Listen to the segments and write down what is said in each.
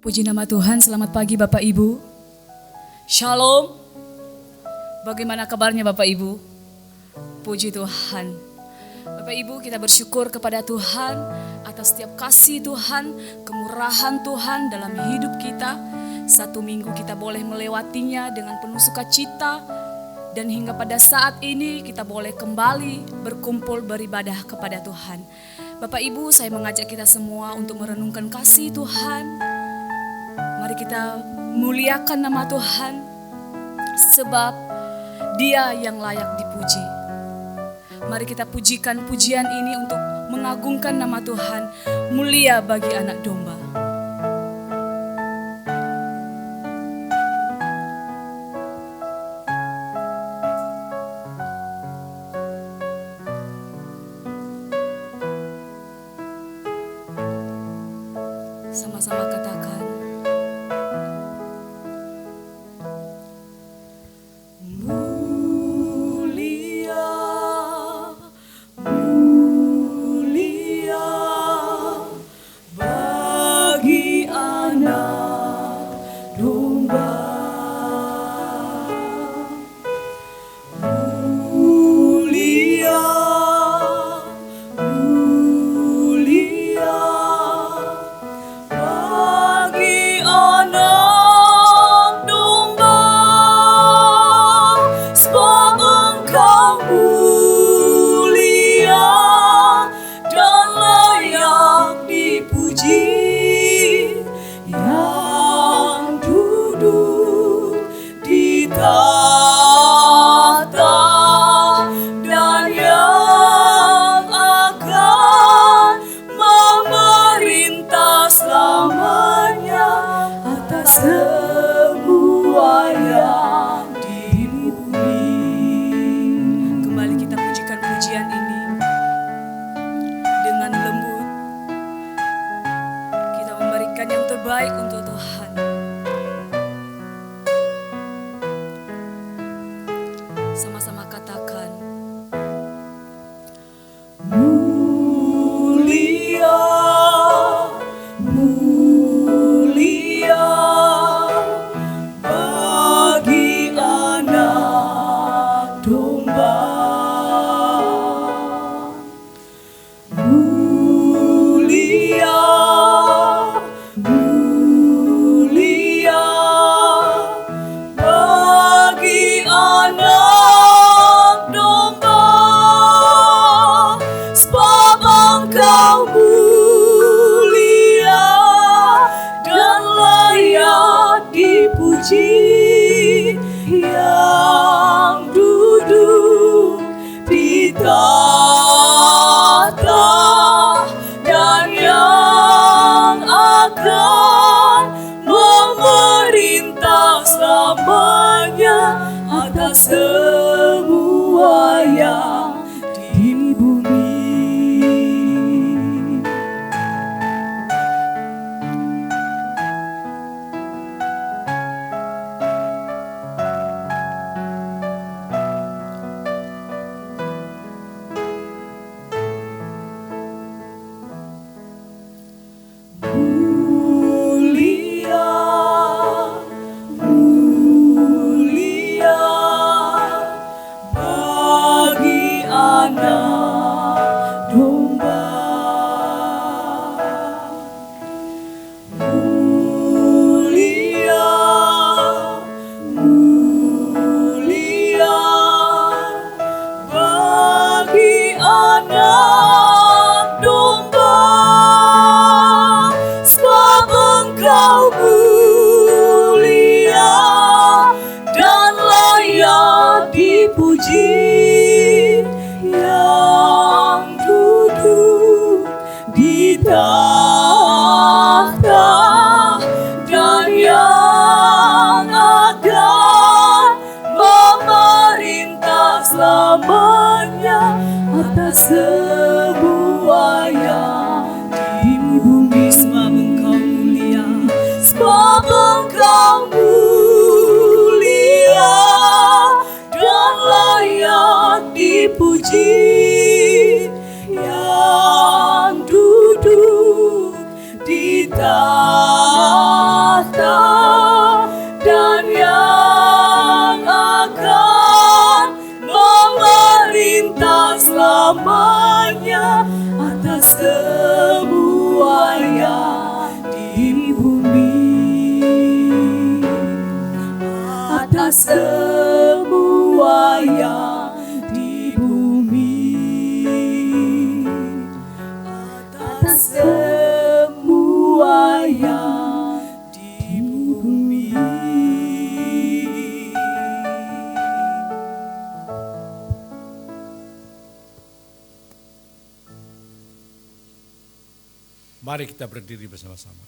Puji nama Tuhan, selamat pagi Bapak Ibu. Shalom. Bagaimana kabarnya Bapak Ibu? Puji Tuhan. Bapak Ibu, kita bersyukur kepada Tuhan atas setiap kasih Tuhan, kemurahan Tuhan dalam hidup kita. Satu minggu kita boleh melewatinya dengan penuh sukacita. Dan hingga pada saat ini kita boleh kembali berkumpul beribadah kepada Tuhan. Bapak Ibu, saya mengajak kita semua untuk merenungkan kasih Tuhan. Mari kita muliakan nama Tuhan, sebab Dia yang layak dipuji. Mari kita pujikan pujian ini untuk mengagungkan nama Tuhan, mulia bagi anak domba. Sama-sama katakan. Puji yang duduk di tanah. namanya atas semua yang di bumi, atas semua yang di bumi, atas semua yang di bumi. Mari kita berdiri bersama-sama.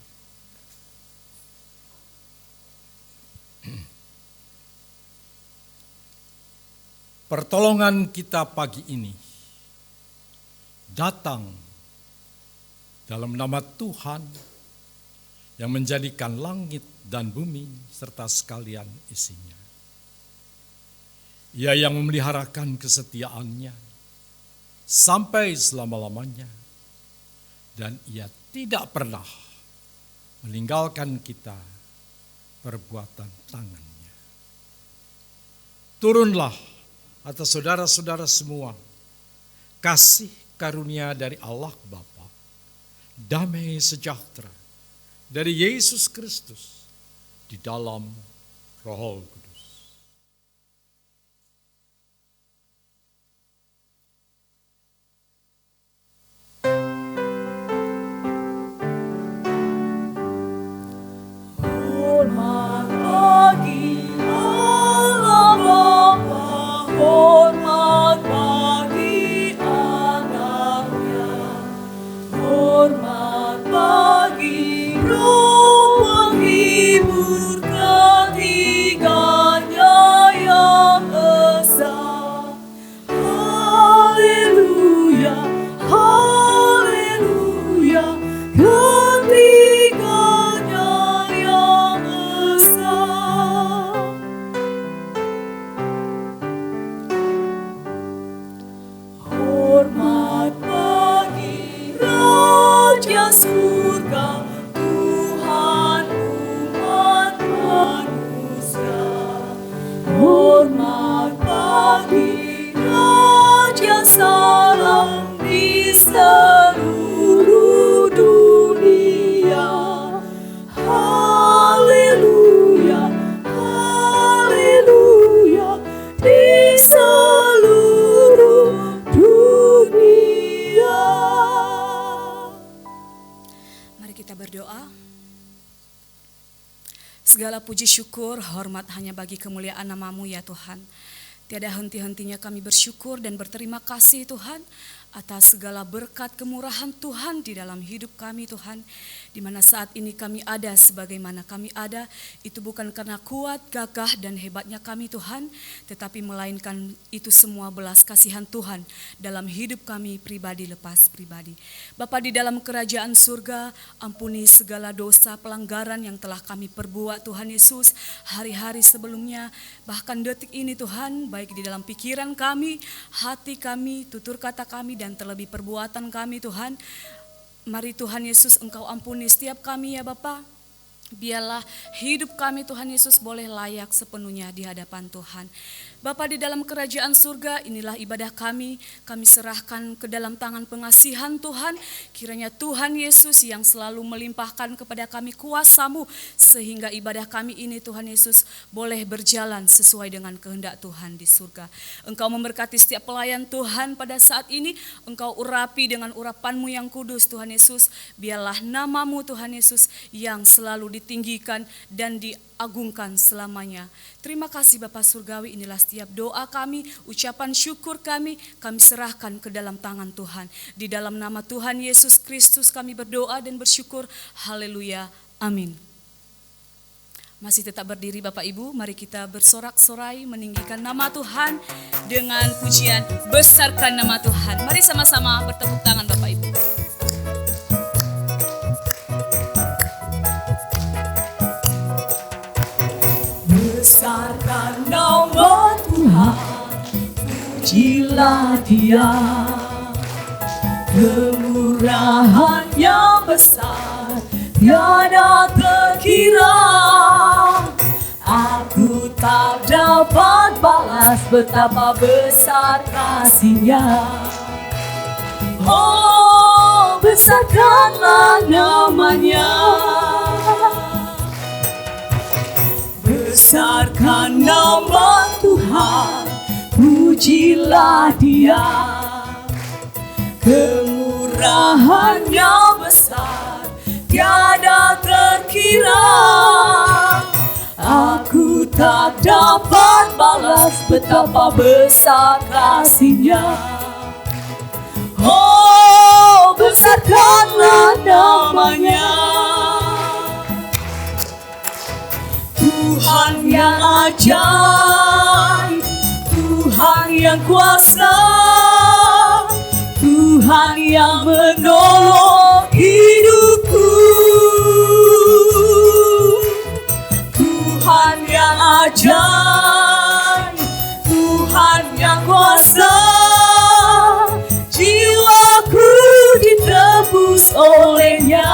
Pertolongan kita pagi ini datang dalam nama Tuhan yang menjadikan langit dan bumi serta sekalian isinya. Ia yang memeliharakan kesetiaannya sampai selama-lamanya, dan ia tidak pernah meninggalkan kita perbuatan tangannya. Turunlah atas saudara-saudara semua kasih karunia dari Allah Bapa, damai sejahtera dari Yesus Kristus di dalam Roh Kudus. Hormat bagi Allah Bapa, hormat bagi anaknya, hormat bagi Roh penghibur ketiganya yang esa. Haleluya, haleluya, ketiganya yang esa. Hormat bagi Raja Surga, Tuhan umat manusia. Hormat bagi Raja Salam di seluruh dunia. Haleluya, haleluya, di seluruh dunia. Mari kita berdoa. Segala puji syukur, hormat hanya bagi kemuliaan nama-Mu ya Tuhan. Tiada henti-hentinya kami bersyukur dan berterima kasih Tuhan atas segala berkat kemurahan Tuhan di dalam hidup kami Tuhan. Di mana saat ini kami ada sebagaimana kami ada, itu bukan karena kuat, gagah dan hebatnya kami Tuhan, tetapi melainkan itu semua belas kasihan Tuhan dalam hidup kami pribadi lepas pribadi. Bapa di dalam kerajaan surga, ampuni segala dosa pelanggaran yang telah kami perbuat Tuhan Yesus hari-hari sebelumnya, bahkan detik ini Tuhan, baik di dalam pikiran kami, hati kami, tutur kata kami, dan terlebih perbuatan kami Tuhan. Mari Tuhan Yesus Engkau ampuni setiap kami ya Bapa. Biarlah hidup kami Tuhan Yesus boleh layak sepenuhnya di hadapan Tuhan. Bapa di dalam kerajaan surga, inilah ibadah kami serahkan ke dalam tangan pengasihan Tuhan. Kiranya Tuhan Yesus yang selalu melimpahkan kepada kami kuasa-Mu, sehingga ibadah kami ini Tuhan Yesus boleh berjalan sesuai dengan kehendak Tuhan di surga. Engkau memberkati setiap pelayan Tuhan pada saat ini, Engkau urapi dengan urapan-Mu yang kudus Tuhan Yesus. Biarlah nama-Mu Tuhan Yesus yang selalu ditinggikan dan diagungkan selamanya. Terima kasih Bapa Surgawi, inilah setiap doa kami, ucapan syukur kami serahkan ke dalam tangan Tuhan. Di dalam nama Tuhan Yesus Kristus kami berdoa dan bersyukur. Haleluya, amin. Masih tetap berdiri Bapak Ibu, mari kita bersorak-sorai meninggikan nama Tuhan dengan pujian besarkan nama Tuhan. Mari sama-sama bertepuk tangan Bapak Ibu. Besarkan nama Tuhan, pujilah Dia. Kemurahan-Nya besar, tiada terkira. Aku tak dapat balas betapa besar kasih-Nya. Oh, besarkanlah namanya. Besarkan nama Tuhan, pujilah Dia. Kemurahan-Nya besar, tiada terkira. Aku tak dapat balas betapa besar kasih-Nya. Oh, besarkanlah namanya. Tuhan yang ajaib, Tuhan yang kuasa, Tuhan yang menolong hidupku. Tuhan yang ajaib, Tuhan yang kuasa, jiwaku ditebus oleh-Nya.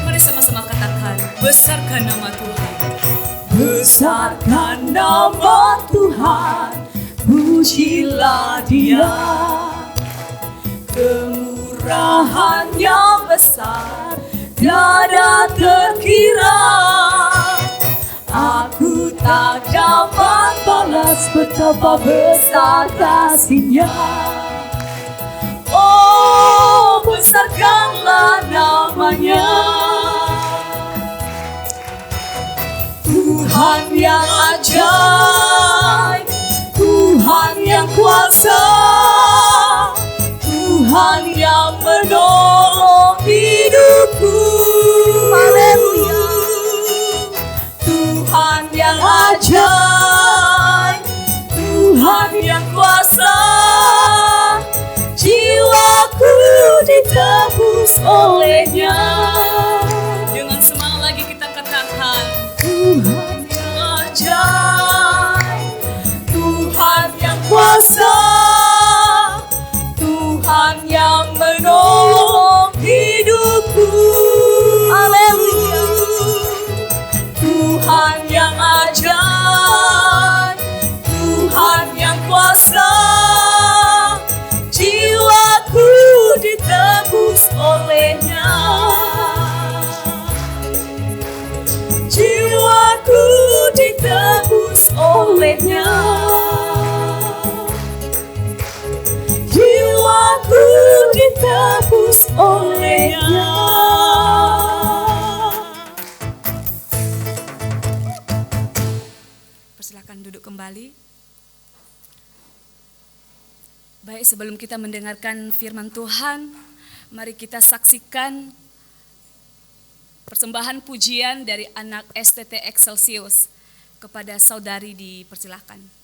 Mari sama-sama katakan, besarkan nama Tuhan. Besarkan nama Tuhan, pujilah Dia. Kemurahan-Nya besar, tiada terkira. Aku tak dapat balas betapa besar kasih-Nya. Oh, besarkanlah namanya. Tuhan yang ajaib, Tuhan yang kuasa, Tuhan yang menolong hidupku. Haleluya. Tuhan yang ajaib, Tuhan yang kuasa, jiwaku ditebus oleh-Nya. Dengan semangat lagi kita katakan, Tuhan yang ajaib, Tuhan yang kuasa, Tuhan yang menolong hidupku. Haleluya. Tuhan yang ajaib, Tuhan yang kuasa, jiwaku ditebus oleh-Nya. Jiwaku ditebus oleh-Nya. Jiwaku ditebus oleh-Nya. persilakan duduk kembali. Baik, sebelum kita mendengarkan firman Tuhan, mari kita saksikan persembahan pujian dari anak STT Excelsius kepada saudari, dipersilakan.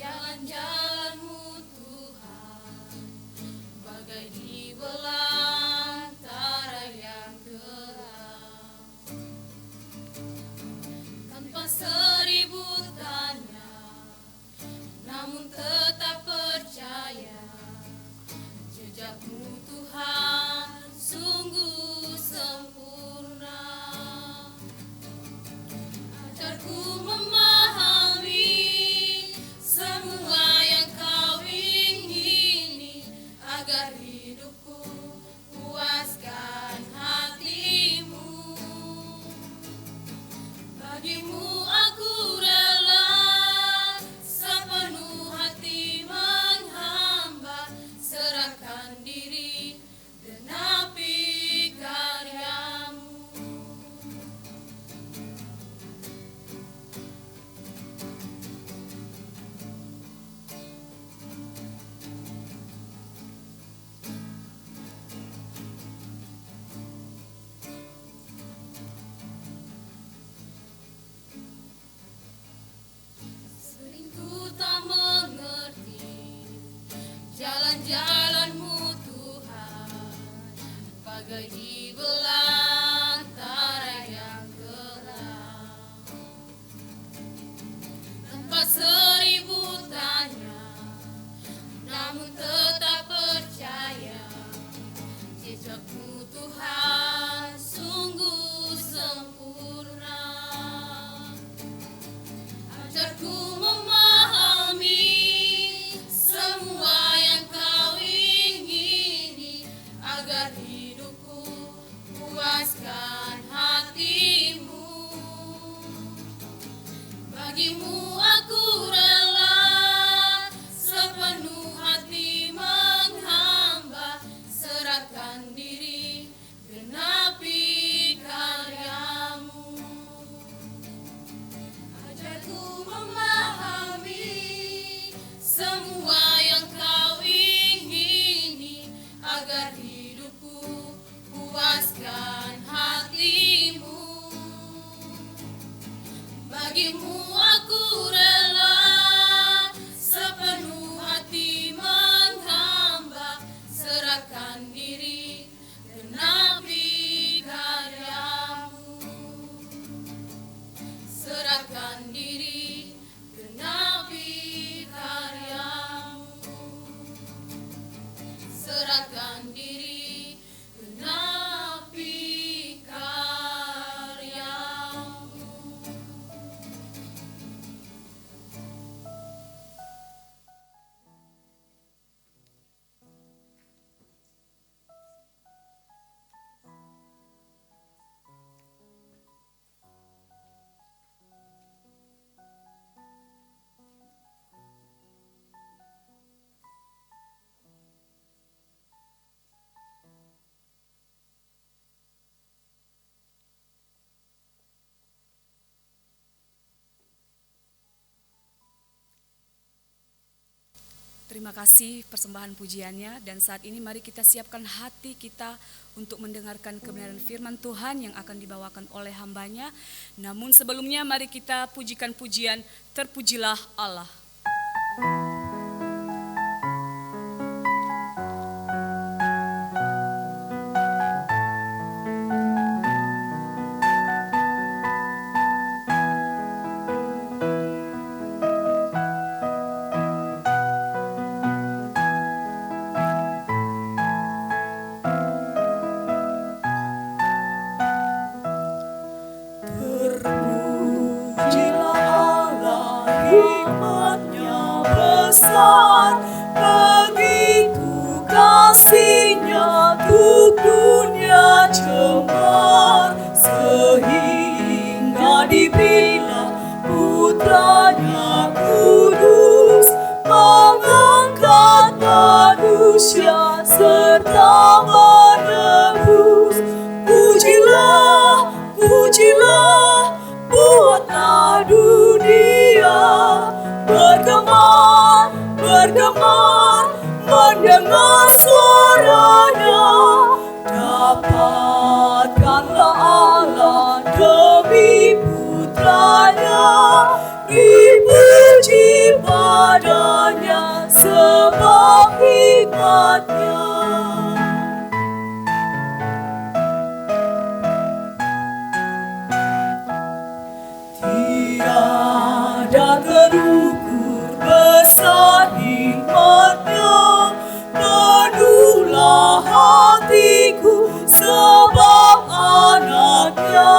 Jalan-jalanmu Tuhan, bagai di belantara yang gelap. Tanpa seribu tanya, namun tetap percaya, jejakmu Tuhan sungguh sempurna. Ajarku memahami semua yang kau ingini, agar hidupku puaskan hatimu. Bagimu aku rela sepenuh hati menghamba, serahkan diri terima kasih persembahan pujiannya. Dan saat ini mari kita siapkan hati kita untuk mendengarkan kebenaran firman Tuhan yang akan dibawakan oleh hambanya. Namun sebelumnya mari kita pujikan pujian Terpujilah Allah. Terpujilah Allah, hikmatnya besar, begitu kasihnya untuk dunia cemar, sehingga diberilah putranya kudus, mengangkat manusia serta menebus. Pujilah, pujilah, buatlah dunia bergemar, bergemar, mendengar suaranya. Dapatkanlah Allah demi putranya, dipuji padanya sebab hikmatnya. Tiada terukur besar hikmatnya, penuhlah hatiku sebab anaknya,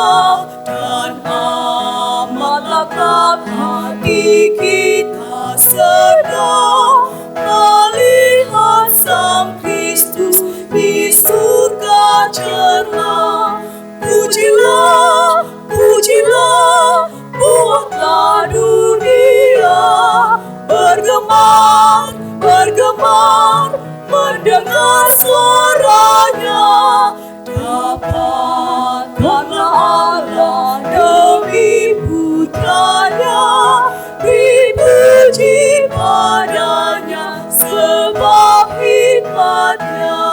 dan amat akrab hati kita sedang melihat Sang Kristus di surga cerah. Pujilah, pujilah, buatlah dunia bergemar, bergemar, mendengar suaranya. Dapatkanlah Allah demi putranya, dipuji padanya sebab hikmatnya.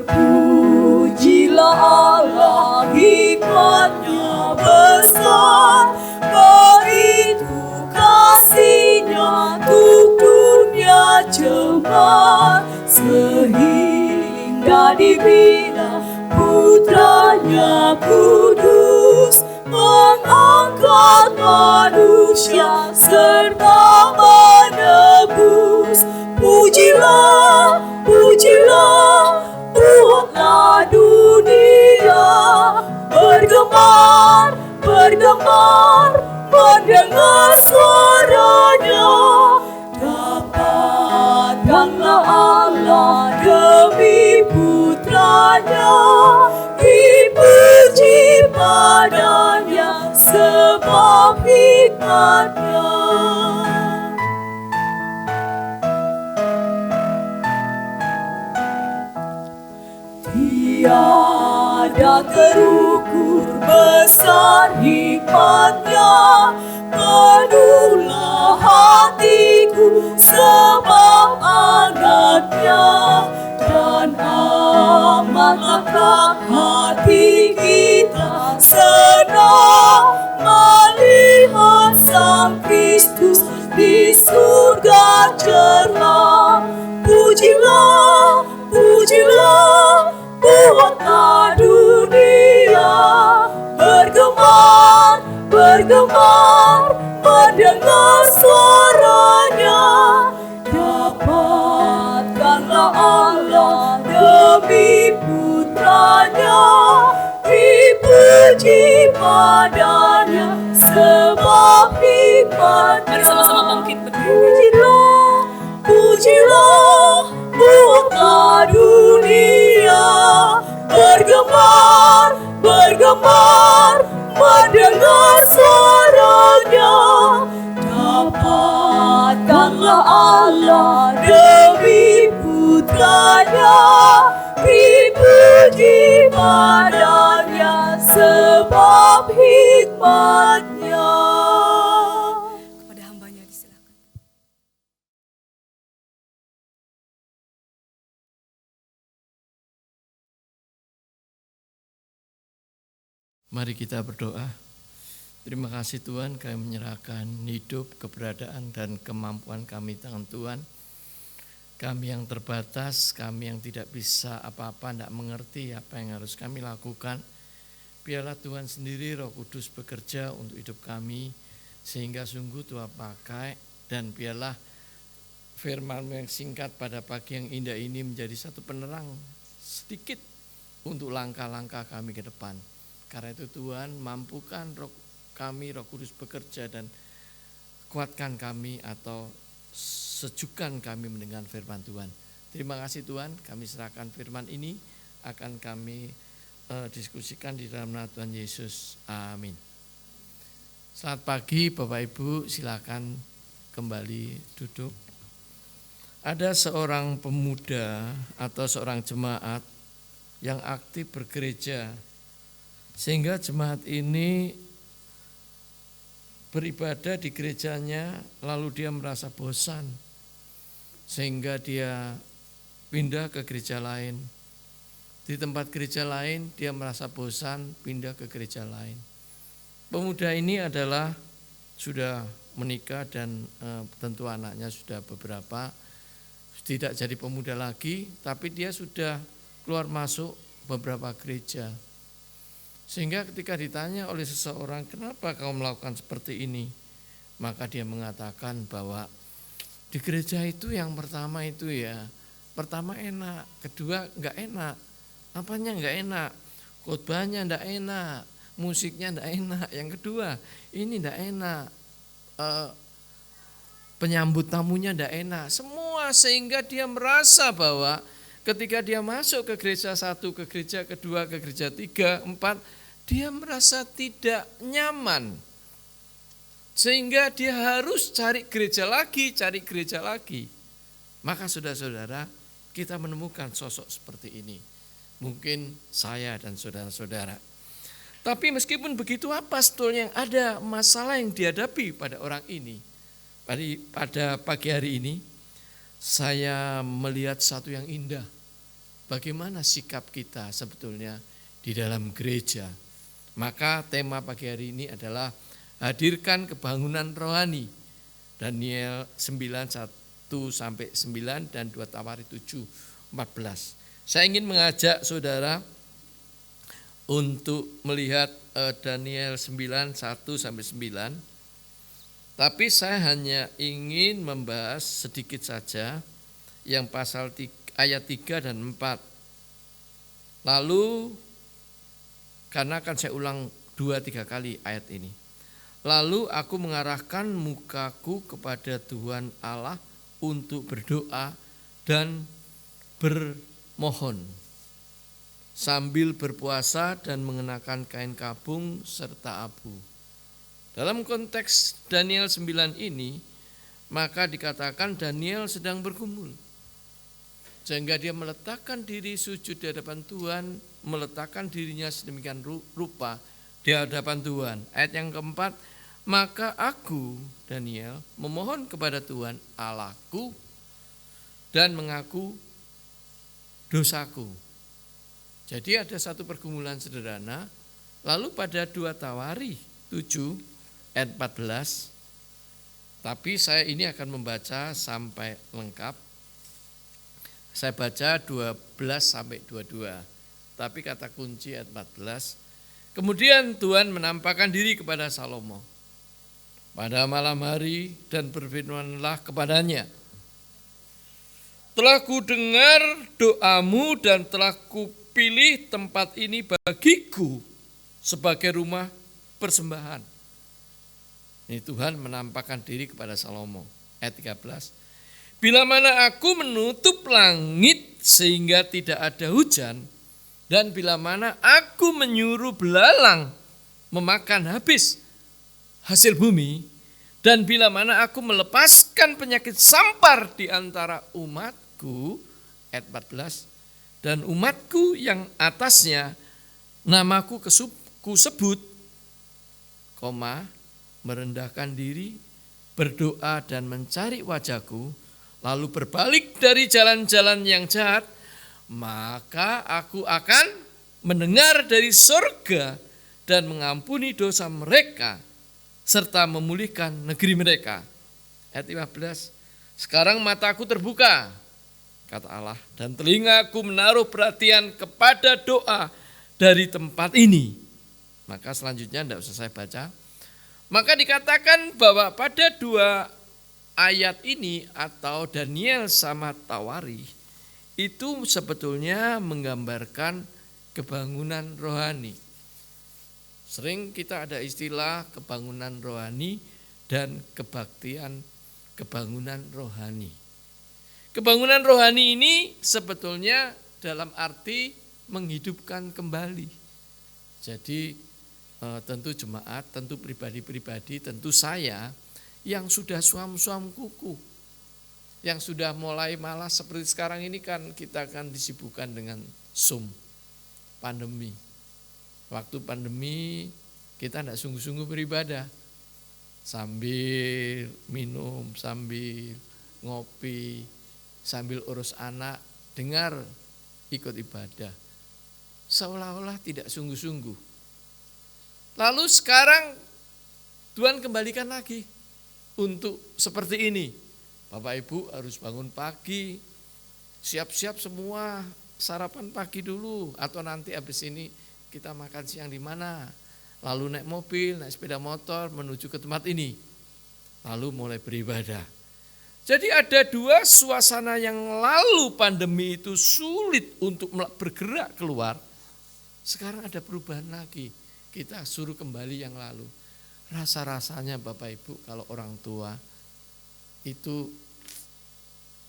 Terpujilah Allah, hikmatnya besar, begitu kasihnya untuk dunia cemar, sehingga diberilah putranya kudus, mengangkat manusia serta menebus. Pujilah, pujilah, buatlah dunia bergemar, bergemar, mendengar suaranya. Dapatkanlah Allah demi putranya, dipuji padanya sebab hikmatnya. Tiada terukur besar hikmatnya, penuhlah hatiku sebab anaknya, dan amat akrab hati kita senang melihat Sang Kristus di surga cerah. Pujilah, pujilah, buatlah dunia bergemar, bergemar, mendengar suaranya. Dapatkanlah Allah demi putranya, dipuji padanya sebab hikmatnya. Mari sama-sama bangkit berdiri. Pujilah, pujilah, buatlah dunia bergemar, bergemar, mendengar suaranya. Dapatkanlah Allah demi putranya, dipuji padanya sebab tempatnya. Kepada hambanya disilakan. Mari kita berdoa. Terima kasih Tuhan, kami menyerahkan hidup, keberadaan, dan kemampuan kami tangan Tuhan. Kami yang terbatas, kami yang tidak bisa apa-apa, tidak mengerti apa yang harus kami lakukan. Biarlah Tuhan sendiri, Roh Kudus bekerja untuk hidup kami, sehingga sungguh Tuhan pakai, dan biarlah firman yang singkat pada pagi yang indah ini menjadi satu penerang sedikit untuk langkah-langkah kami ke depan. Karena itu Tuhan, mampukan kami, Roh Kudus bekerja, dan kuatkan kami atau sejukkan kami mendengar firman Tuhan. Terima kasih Tuhan, kami serahkan firman ini, akan kami diskusikan di dalam nama Tuhan Yesus. Amin. Selamat pagi Bapak Ibu, silakan kembali duduk. Ada seorang pemuda atau seorang jemaat yang aktif bergereja, sehingga jemaat ini beribadah di gerejanya, lalu dia merasa bosan, sehingga dia pindah ke gereja lain. Di tempat gereja lain dia merasa bosan, pindah ke gereja lain. Pemuda ini adalah sudah menikah dan tentu anaknya sudah beberapa, tidak jadi pemuda lagi, tapi dia sudah keluar masuk beberapa gereja. Sehingga ketika ditanya oleh seseorang, kenapa kau melakukan seperti ini? Maka dia mengatakan bahwa di gereja itu yang pertama itu pertama enak, kedua enggak enak. Apanya enggak enak? Khotbahnya enggak enak, musiknya enggak enak. Yang kedua, ini enggak enak, penyambut tamunya enggak enak. Semua, sehingga dia merasa bahwa ketika dia masuk ke gereja satu, ke gereja kedua, ke gereja 3, 4, dia merasa tidak nyaman. Sehingga dia harus cari gereja lagi. Maka saudara-saudara, kita menemukan sosok seperti ini. Mungkin saya dan saudara-saudara. Tapi meskipun begitu, apa sebetulnya yang ada masalah yang dihadapi pada orang ini? Pada pagi hari ini, saya melihat satu yang indah. Bagaimana sikap kita sebetulnya di dalam gereja. Maka tema pagi hari ini adalah hadirkan kebangunan rohani. Daniel 9:1-9 dan 2 Tawari 7:14. Saya ingin mengajak saudara untuk melihat Daniel 9:1-9. Tapi saya hanya ingin membahas sedikit saja yang pasal ayat 3 dan 4. Lalu, karena akan saya ulang 2-3 kali ayat ini. Lalu aku mengarahkan mukaku kepada Tuhan Allah untuk berdoa dan bermohon, sambil berpuasa dan mengenakan kain kabung serta abu. Dalam konteks Daniel 9 ini, maka dikatakan Daniel sedang bergumul. Sehingga dia meletakkan diri sujud di hadapan Tuhan, meletakkan dirinya sedemikian rupa di hadapan Tuhan. Ayat yang keempat, maka aku, Daniel, memohon kepada Tuhan Allahku dan mengaku dosaku. Jadi ada satu pergumulan sederhana. Lalu pada 2 Tawari 7 ayat 14, tapi saya ini akan membaca sampai lengkap. Saya baca 12-22, tapi kata kunci ayat 14. Kemudian Tuhan menampakkan diri kepada Salomo pada malam hari dan berfirmanlah kepadanya, telah ku dengar doamu dan telah ku pilih tempat ini bagiku sebagai rumah persembahan. Ini Tuhan menampakkan diri kepada Salomo. Ayat 13. Bila mana aku menutup langit sehingga tidak ada hujan, dan bila mana aku menyuruh belalang memakan habis hasil bumi, dan bila mana aku melepaskan penyakit sampar di antara umatku, ayat 14, dan umatku yang atasnya namaku kusebut, merendahkan diri, berdoa dan mencari wajahku, lalu berbalik dari jalan-jalan yang jahat, maka aku akan mendengar dari surga dan mengampuni dosa mereka serta memulihkan negeri mereka. Ayat 15, sekarang mataku terbuka, kata Allah, dan telingaku menaruh perhatian kepada doa dari tempat ini. Maka selanjutnya tidak usah saya baca. Maka dikatakan bahwa pada 2 ayat ini atau Daniel sama Tawari itu sebetulnya menggambarkan kebangunan rohani. Sering kita ada istilah kebangunan rohani dan kebangunan rohani. Kebangunan rohani ini sebetulnya dalam arti menghidupkan kembali. Jadi tentu jemaat, tentu pribadi-pribadi, tentu saya yang sudah suam-suam kuku, yang sudah mulai malas seperti sekarang ini kan kita akan disibukkan dengan Zoom, pandemi. Waktu pandemi kita tidak sungguh-sungguh beribadah, sambil minum, sambil ngopi, sambil urus anak, dengar, ikut ibadah. Seolah-olah tidak sungguh-sungguh. Lalu sekarang Tuhan kembalikan lagi untuk seperti ini. Bapak Ibu harus bangun pagi, siap-siap semua, sarapan pagi dulu, atau nanti habis ini kita makan siang di mana. Lalu naik mobil, naik sepeda motor menuju ke tempat ini. Lalu mulai beribadah. Jadi ada 2 suasana yang lalu pandemi itu sulit untuk bergerak keluar. Sekarang ada perubahan lagi. Kita suruh kembali yang lalu. Rasa-rasanya Bapak Ibu kalau orang tua itu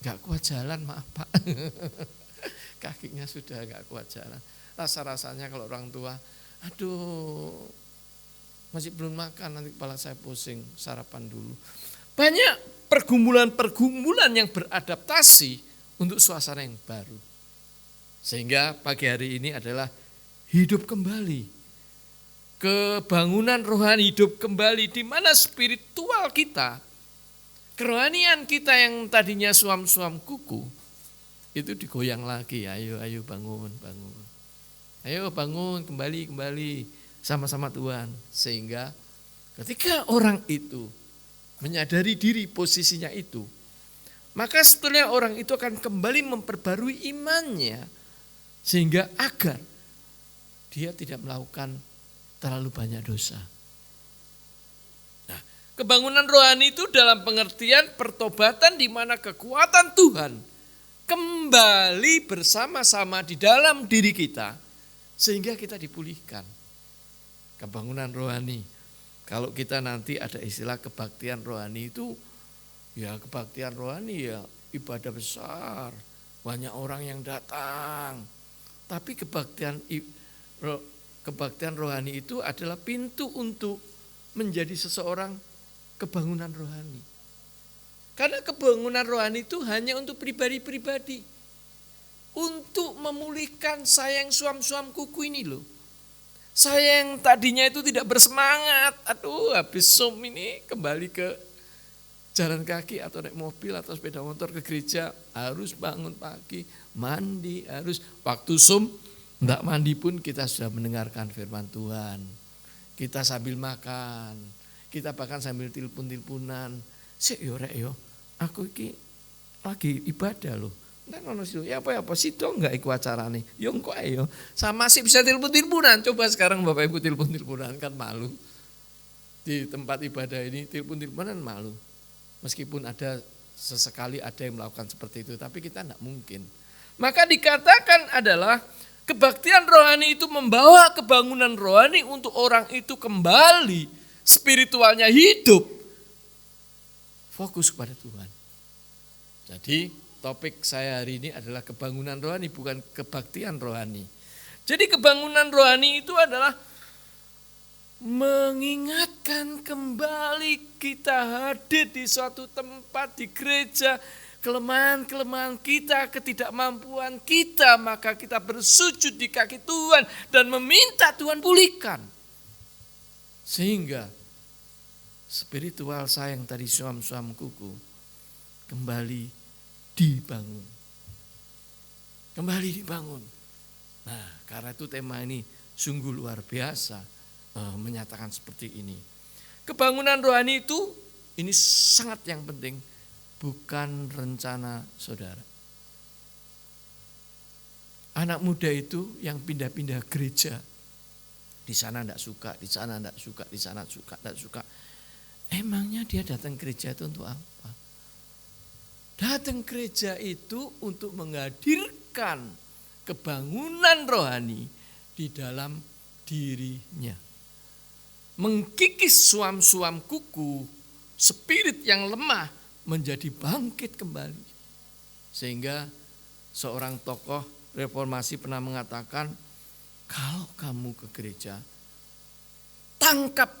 gak kuat jalan, maaf Pak. Kakinya sudah gak kuat jalan. Rasa-rasanya kalau orang tua, aduh masih belum makan, nanti kepala saya pusing, sarapan dulu. Banyak pergumulan-pergumulan yang beradaptasi untuk suasana yang baru. Sehingga pagi hari ini adalah hidup kembali. Kebangunan rohani hidup kembali di mana spiritual kita, kerohanian kita yang tadinya suam-suam kuku, itu digoyang lagi. Ayo bangun. Ayo bangun, kembali sama-sama Tuhan. Sehingga ketika orang itu menyadari diri posisinya itu, maka setelahnya orang itu akan kembali memperbarui imannya. Sehingga agar dia tidak melakukan terlalu banyak dosa. Nah, kebangunan rohani itu dalam pengertian pertobatan di mana kekuatan Tuhan kembali bersama-sama di dalam diri kita. Sehingga kita dipulihkan. Kebangunan rohani. Kalau kita nanti ada istilah kebaktian rohani itu, ya kebaktian rohani ya ibadah besar. Banyak orang yang datang. Tapi kebaktian rohani itu adalah pintu untuk menjadi seseorang kebangunan rohani. Karena kebangunan rohani itu hanya untuk pribadi-pribadi. Untuk memulihkan saya yang suam-suam kuku ini loh. Saya yang tadinya itu tidak bersemangat. Aduh habis Zoom ini kembali ke jalan kaki atau naik mobil atau sepeda motor ke gereja. Harus bangun pagi, mandi, harus waktu Zoom. Enggak mandi pun kita sudah mendengarkan firman Tuhan. Kita sambil makan. Kita bahkan sambil telepon-teleponan. Sik yo rek yo, aku iki lagi ibadah loh. Nah, ya apa sih dong enggak iku acarane. Yo engko ayo. Sama sih bisa telepon-teleponan. Coba sekarang Bapak Ibu telepon-teleponan kan malu. Di tempat ibadah ini telepon-teleponan malu. Meskipun ada sesekali ada yang melakukan seperti itu, tapi kita enggak mungkin. Maka dikatakan adalah kebaktian rohani itu membawa kebangunan rohani untuk orang itu kembali spiritualnya hidup. Fokus kepada Tuhan. Jadi topik saya hari ini adalah kebangunan rohani, bukan kebaktian rohani. Jadi kebangunan rohani itu adalah mengingatkan kembali kita hadir di suatu tempat di gereja, kelemahan-kelemahan kita, ketidakmampuan kita, maka kita bersujud di kaki Tuhan dan meminta Tuhan pulihkan. Sehingga spiritual saya yang tadi suam-suam kuku kembali dibangun. Kembali dibangun. Nah, karena itu tema ini sungguh luar biasa menyatakan seperti ini. Kebangunan rohani itu ini sangat yang penting, bukan rencana saudara. Anak muda itu yang pindah-pindah gereja, di sana enggak suka, di sana enggak suka, di sana suka, enggak suka. Emangnya dia datang gereja itu untuk apa? Datang gereja itu untuk menghadirkan kebangunan rohani di dalam dirinya. Mengkikis suam-suam kuku, spirit yang lemah menjadi bangkit kembali. Sehingga seorang tokoh reformasi pernah mengatakan, kalau kamu ke gereja, tangkap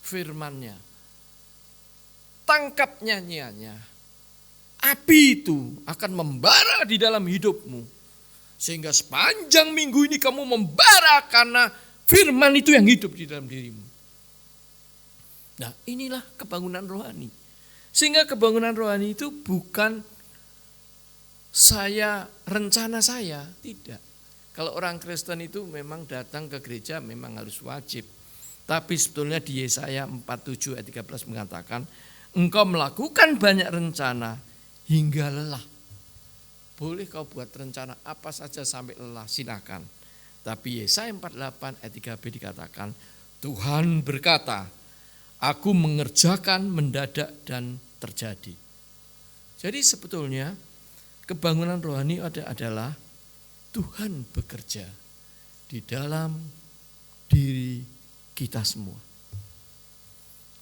firman-Nya, tangkap nyanyiannya, api itu akan membara di dalam hidupmu. Sehingga sepanjang minggu ini kamu membara karena firman itu yang hidup di dalam dirimu. Nah, inilah kebangunan rohani. Sehingga kebangunan rohani itu bukan rencana saya, tidak. Kalau orang Kristen itu memang datang ke gereja memang harus wajib. Tapi sebetulnya di Yesaya 47 ayat 13 mengatakan, engkau melakukan banyak rencana hingga lelah. Boleh kau buat rencana apa saja sampai lelah, silakan. Tapi Yesaya 48 ayat 3b dikatakan, Tuhan berkata, aku mengerjakan mendadak dan terjadi. Jadi sebetulnya kebangunan rohani adalah Tuhan bekerja di dalam diri kita semua.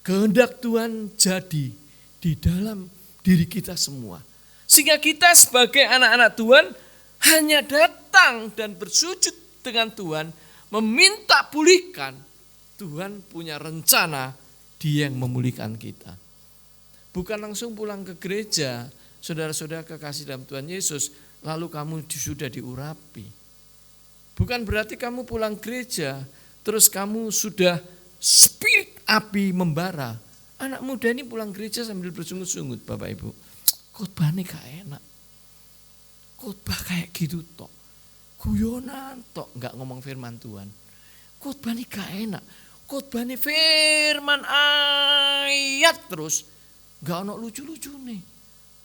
Kehendak Tuhan jadi di dalam diri kita semua. Sehingga kita sebagai anak-anak Tuhan hanya datang dan bersujud dengan Tuhan, meminta pulihkan. Tuhan punya rencana, Dia yang memulihkan kita. Bukan langsung pulang ke gereja, saudara-saudara kekasih dalam Tuhan Yesus, lalu kamu sudah diurapi. Bukan berarti kamu pulang gereja, terus kamu sudah spirit api membara. Anak muda ini pulang gereja sambil bersungut-sungut, Bapak Ibu. Khotbahnya gak enak. Khotbah kayak gitu tok. Guyonan tok, gak ngomong firman Tuhan. Khotbahnya gak enak. Khotbahnya firman ayat terus, gak ono lucu-lucu nih.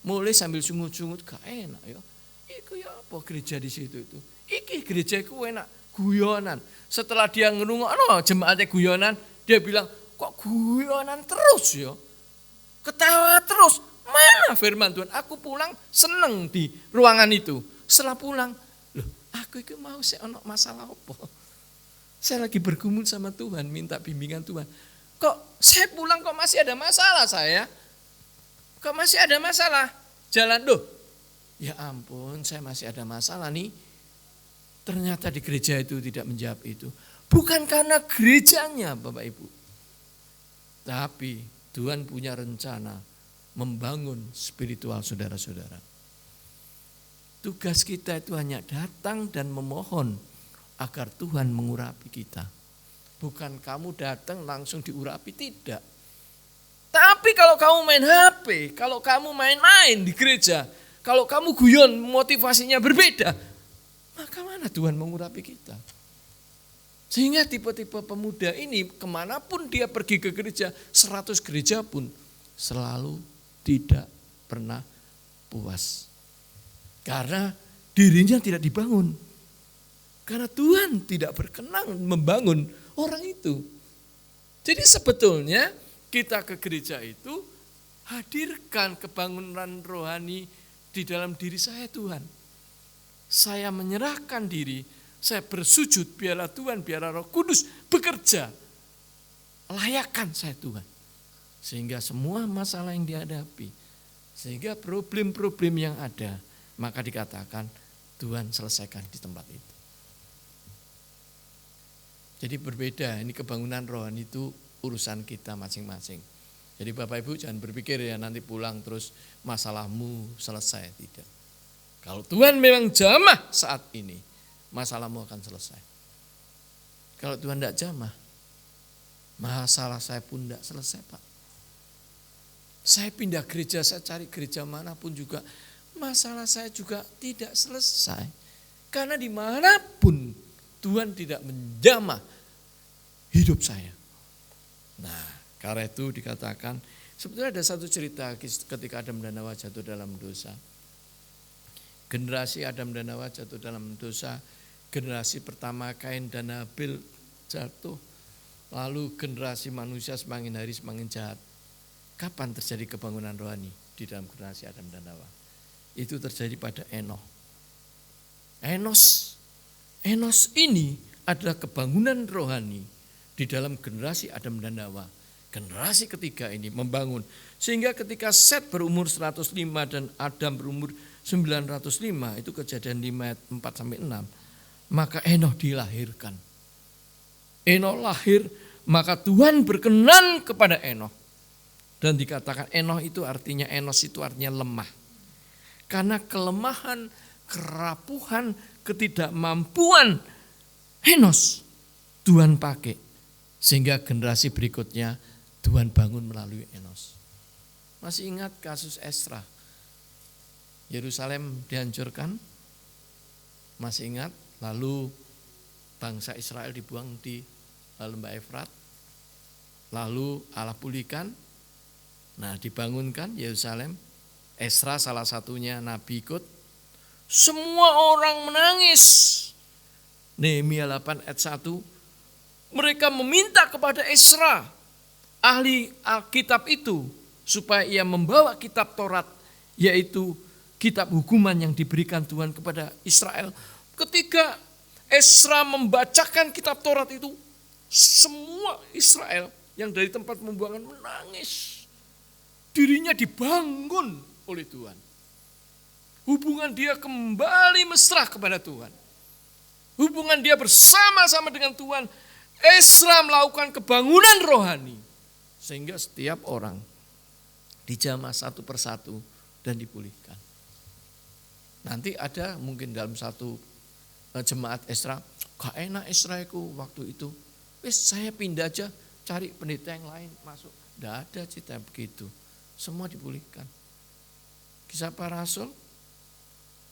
Mulai sambil sungut-sungut gak enak ya. Iku ya apa gereja di situ itu? Iki gereja ku enak guyonan. Setelah dia ngrungokno jemaatnya guyonan, dia bilang, kok guyonan terus ya? Ketawa terus. Mana firman Tuhan? Aku pulang seneng di ruangan itu. Setelah pulang, loh, aku itu mau saya ono masalah apa? Saya lagi bergumul sama Tuhan, minta bimbingan Tuhan. Kok saya pulang kok masih ada masalah saya? Kok masih ada masalah? Jalan, loh. Ya ampun, saya masih ada masalah nih. Ternyata di gereja itu tidak menjawab itu. Bukan karena gerejanya, Bapak Ibu. Tapi Tuhan punya rencana membangun spiritual saudara-saudara. Tugas kita itu hanya datang dan memohon agar Tuhan mengurapi kita. Bukan kamu datang langsung diurapi, tidak. Tapi kalau kamu main HP, kalau kamu main-main di gereja, kalau kamu guyon motivasinya berbeda, maka mana Tuhan mengurapi kita? Sehingga tipe-tipe pemuda ini kemanapun dia pergi ke gereja, 100 gereja pun selalu tidak pernah puas. Karena dirinya tidak dibangun. Karena Tuhan tidak berkenan membangun orang itu. Jadi sebetulnya kita ke gereja itu hadirkan kebangunan rohani di dalam diri saya Tuhan. Saya menyerahkan diri, saya bersujud, biarlah Tuhan, biarlah Roh Kudus bekerja. Layakkan saya Tuhan. Sehingga semua masalah yang dihadapi, sehingga problem-problem yang ada, maka dikatakan Tuhan selesaikan di tempat itu. Jadi berbeda, ini kebangunan rohani itu urusan kita masing-masing. Jadi Bapak Ibu jangan berpikir ya nanti pulang terus masalahmu selesai, tidak. Kalau Tuhan memang jamah saat ini, masalahmu akan selesai. Kalau Tuhan tidak jamah, masalah saya pun tidak selesai Pak. Saya pindah gereja, saya cari gereja manapun juga, masalah saya juga tidak selesai. Karena dimanapun Tuhan tidak menjamah hidup saya. Nah, karena itu dikatakan, sebetulnya ada satu cerita ketika Adam dan Hawa jatuh dalam dosa. Generasi Adam dan Hawa jatuh dalam dosa. Generasi pertama Kain dan Habil jatuh. Lalu generasi manusia semakin hari semakin jahat. Kapan terjadi kebangunan rohani di dalam generasi Adam dan Hawa? Itu terjadi pada Enos. Enos ini adalah kebangunan rohani di dalam generasi Adam dan Hawa. Generasi ketiga ini membangun. Sehingga ketika Set berumur 105 dan Adam berumur 905, itu Kejadian 5 ayat 4 sampai 6. Maka Enos dilahirkan. Enos lahir, maka Tuhan berkenan kepada Enos. Dan dikatakan Enos itu artinya lemah. Karena kelemahan, kerapuhan, ketidakmampuan Enos Tuhan pakai. Sehingga generasi berikutnya Tuhan bangun melalui Enos. Masih ingat kasus Ezra? Yerusalem dihancurkan. Masih ingat? Lalu bangsa Israel dibuang di lembah Efrat. Lalu Allah pulihkan. Nah, dibangunkan Yerusalem. Ezra salah satunya nabi ikut. Semua orang menangis. Nehemia 8 ayat 1. Mereka meminta kepada Ezra, ahli Alkitab itu, supaya ia membawa kitab Taurat, yaitu kitab hukuman yang diberikan Tuhan kepada Israel. Ketika Ezra membacakan kitab Taurat itu, semua Israel yang dari tempat pembuangan menangis. Dirinya dibangun oleh Tuhan. Hubungan dia kembali mesra kepada Tuhan. Hubungan dia bersama-sama dengan Tuhan. Ezra melakukan kebangunan rohani. Sehingga setiap orang dijamah satu persatu dan dipulihkan. Nanti ada mungkin dalam satu jemaat Ezra, gak enak Ezraiku waktu itu. Saya pindah aja cari pendeta yang lain masuk. Tidak ada cerita begitu. Semua dipulihkan. Kisah para Rasul,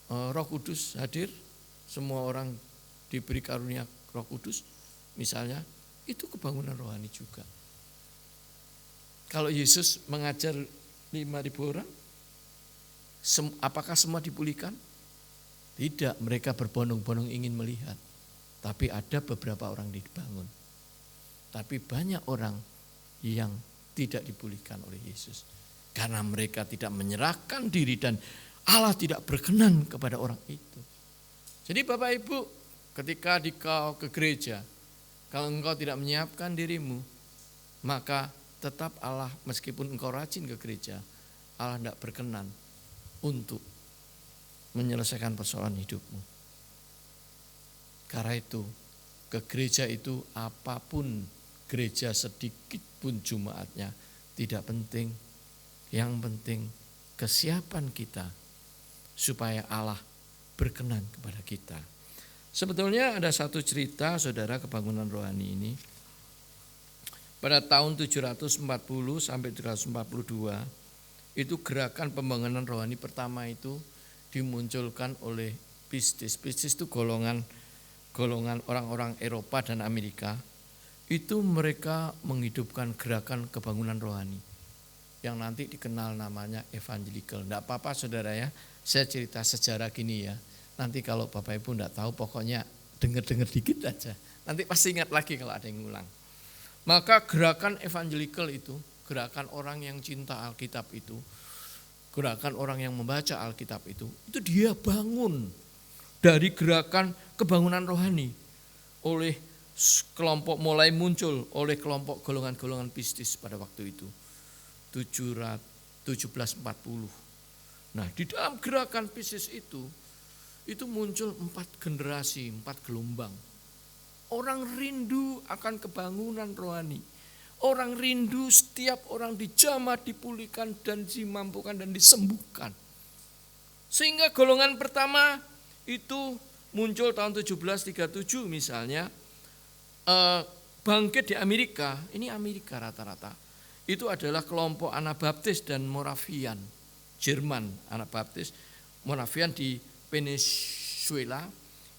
Roh Kudus hadir, semua orang diberi karunia Roh Kudus, misalnya, itu kebangunan rohani juga. Kalau Yesus mengajar 5.000 orang, apakah semua dipulihkan? Tidak, mereka berbondong-bondong ingin melihat. Tapi ada beberapa orang dibangun. Tapi banyak orang yang tidak dipulihkan oleh Yesus. Karena mereka tidak menyerahkan diri dan Allah tidak berkenan kepada orang itu. Jadi Bapak Ibu, ketika kau ke gereja, kalau engkau tidak menyiapkan dirimu, maka tetap Allah, meskipun engkau rajin ke gereja, Allah tidak berkenan untuk menyelesaikan persoalan hidupmu. Karena itu, ke gereja itu apapun gereja sedikit pun jemaatnya tidak penting. Yang penting kesiapan kita supaya Allah berkenan kepada kita. Sebetulnya ada satu cerita saudara kebangunan rohani ini. Pada tahun 740 sampai 742 itu gerakan pembangunan rohani pertama itu dimunculkan oleh Pistis. Pistis itu golongan orang-orang Eropa dan Amerika. Itu mereka menghidupkan gerakan kebangunan rohani yang nanti dikenal namanya evangelical. Tidak apa-apa saudara ya, saya cerita sejarah gini ya. Nanti kalau Bapak Ibu tidak tahu pokoknya dengar-dengar dikit aja. Nanti pasti ingat lagi kalau ada yang ngulang. Maka gerakan evangelical itu, gerakan orang yang cinta Alkitab itu, gerakan orang yang membaca Alkitab itu dia bangun dari gerakan kebangunan rohani oleh kelompok mulai muncul oleh kelompok golongan-golongan Pistis pada waktu itu. 1740. Nah, di dalam gerakan Pistis itu muncul 4 generasi, 4 gelombang. Orang rindu akan kebangunan rohani. Orang rindu setiap orang dijamah, dipulihkan dan dimampukan dan disembuhkan. Sehingga golongan pertama itu muncul tahun 1737 misalnya, bangkit di Amerika, ini Amerika rata-rata. itu adalah kelompok Anabaptis dan Moravian, Jerman Anabaptis, Moravian di Venezuela.